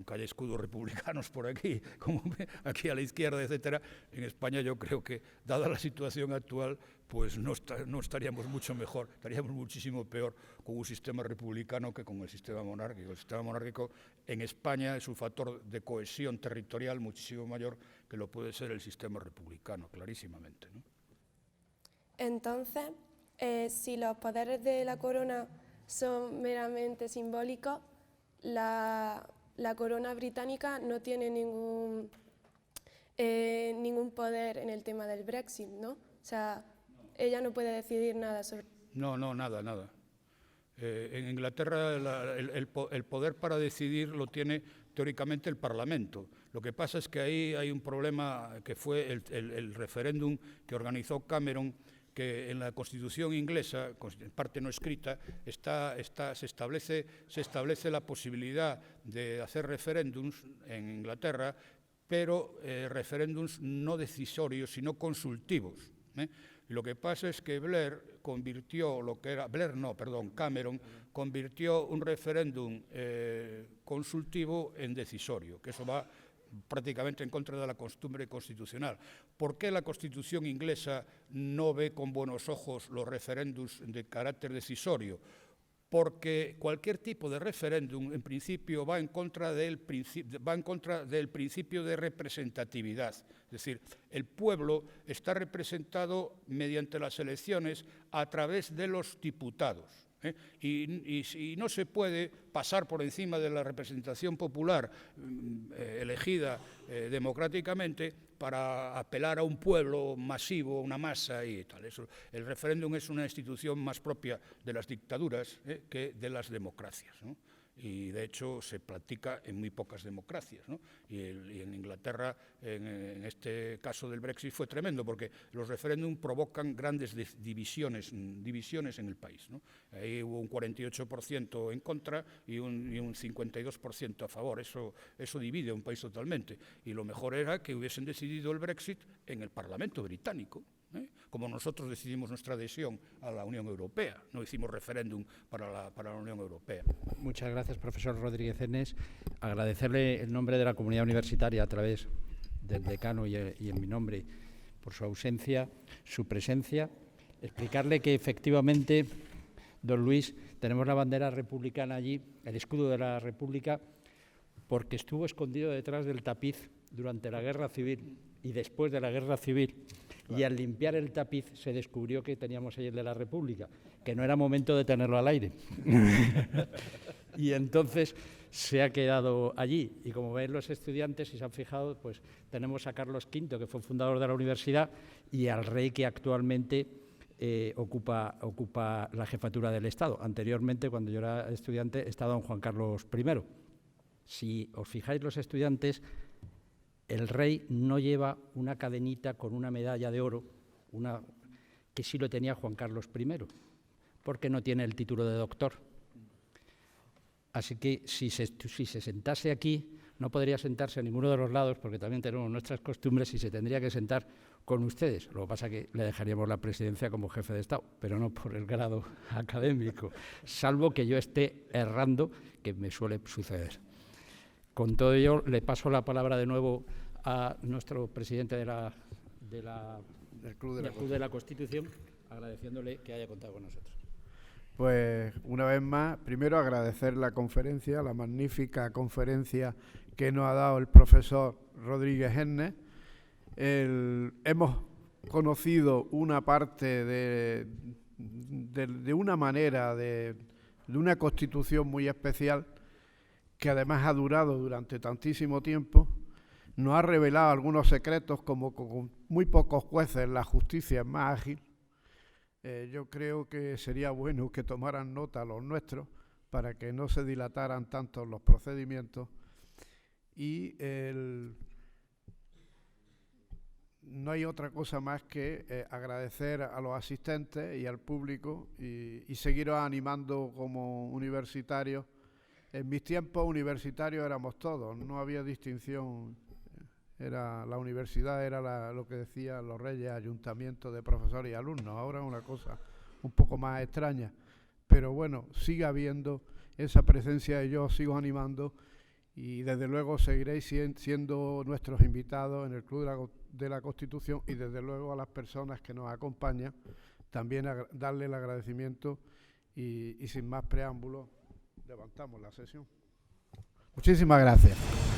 haya escudos republicanos por aquí, como aquí a la izquierda, etcétera, en España yo creo que, dada la situación actual, pues no estaríamos mucho mejor, estaríamos muchísimo peor con un sistema republicano que con el sistema monárquico. El sistema monárquico en España es un factor de cohesión territorial muchísimo mayor que lo puede ser el sistema republicano, clarísimamente, ¿no? Entonces, si los poderes de la corona son meramente simbólicos, la corona británica no tiene ningún poder en el tema del Brexit, ¿no? O sea, ella no puede decidir nada sobre... No, nada. En Inglaterra el poder para decidir lo tiene teóricamente el Parlamento. Lo que pasa es que ahí hay un problema que fue el referéndum que organizó Cameron, que en la Constitución inglesa, en parte no escrita, se establece la posibilidad de hacer referéndums en Inglaterra, pero referéndums no decisorios, sino consultivos, ¿eh? Y lo que pasa es que Cameron convirtió un referéndum consultivo en decisorio, que eso va prácticamente en contra de la costumbre constitucional. ¿Por qué la Constitución inglesa no ve con buenos ojos los referéndums de carácter decisorio? Porque cualquier tipo de referéndum, en principio, va en contra del principio de representatividad. Es decir, el pueblo está representado mediante las elecciones a través de los diputados. Y no se puede pasar por encima de la representación popular elegida democráticamente para apelar a un pueblo masivo, una masa y tal. El referéndum es una institución más propia de las dictaduras que de las democracias, ¿no? Y de hecho se practica en muy pocas democracias, ¿no? Y en Inglaterra, en este caso del Brexit, fue tremendo porque los referéndums provocan grandes divisiones en el país, ¿no? Ahí hubo un 48% en contra y un 52% a favor. Eso divide a un país totalmente. Y lo mejor era que hubiesen decidido el Brexit en el Parlamento británico. como nosotros decidimos nuestra adhesión a la Unión Europea. No hicimos referéndum para la Unión Europea. Muchas gracias, profesor Rodríguez Enes. Agradecerle en nombre de la comunidad universitaria, a través del decano y en mi nombre, por su ausencia, su presencia. Explicarle que efectivamente, don Luis, tenemos la bandera republicana allí, el escudo de la República, porque estuvo escondido detrás del tapiz durante la Guerra Civil y después de la Guerra Civil. Claro. Y al limpiar el tapiz se descubrió que teníamos ahí el de la República, que no era momento de tenerlo al aire. Y entonces se ha quedado allí. Y como ven los estudiantes, si se han fijado, pues tenemos a Carlos V, que fue fundador de la universidad, y al rey que actualmente ocupa la jefatura del Estado. Anteriormente, cuando yo era estudiante, estaba don Juan Carlos I. Si os fijáis, los estudiantes, el rey no lleva una cadenita con una medalla de oro, que sí lo tenía Juan Carlos I, porque no tiene el título de doctor. Así que si se sentase aquí, no podría sentarse a ninguno de los lados, porque también tenemos nuestras costumbres, y se tendría que sentar con ustedes. Lo que pasa es que le dejaríamos la presidencia como jefe de Estado, pero no por el grado académico, salvo que yo esté errando, que me suele suceder. Con todo ello, le paso la palabra de nuevo a nuestro presidente del Club de la Constitución, agradeciéndole que haya contado con nosotros. Pues una vez más, primero agradecer la conferencia, la magnífica conferencia que nos ha dado el profesor Rodríguez Enes. Hemos conocido una parte de una manera, de una Constitución muy especial, que además ha durado durante tantísimo tiempo. Nos ha revelado algunos secretos, como con muy pocos jueces la justicia es más ágil. Yo creo que sería bueno que tomaran nota los nuestros para que no se dilataran tanto los procedimientos. Y no hay otra cosa más que agradecer a los asistentes y al público y seguiros animando como universitarios. En mis tiempos universitarios éramos todos, no había distinción. La universidad era lo que decían los reyes, ayuntamiento de profesores y alumnos. Ahora es una cosa un poco más extraña. Pero bueno, sigue habiendo esa presencia y yo os sigo animando, y desde luego seguiréis siendo nuestros invitados en el Club de la Constitución, y desde luego a las personas que nos acompañan también darle el agradecimiento, y sin más preámbulos levantamos la sesión. Muchísimas gracias.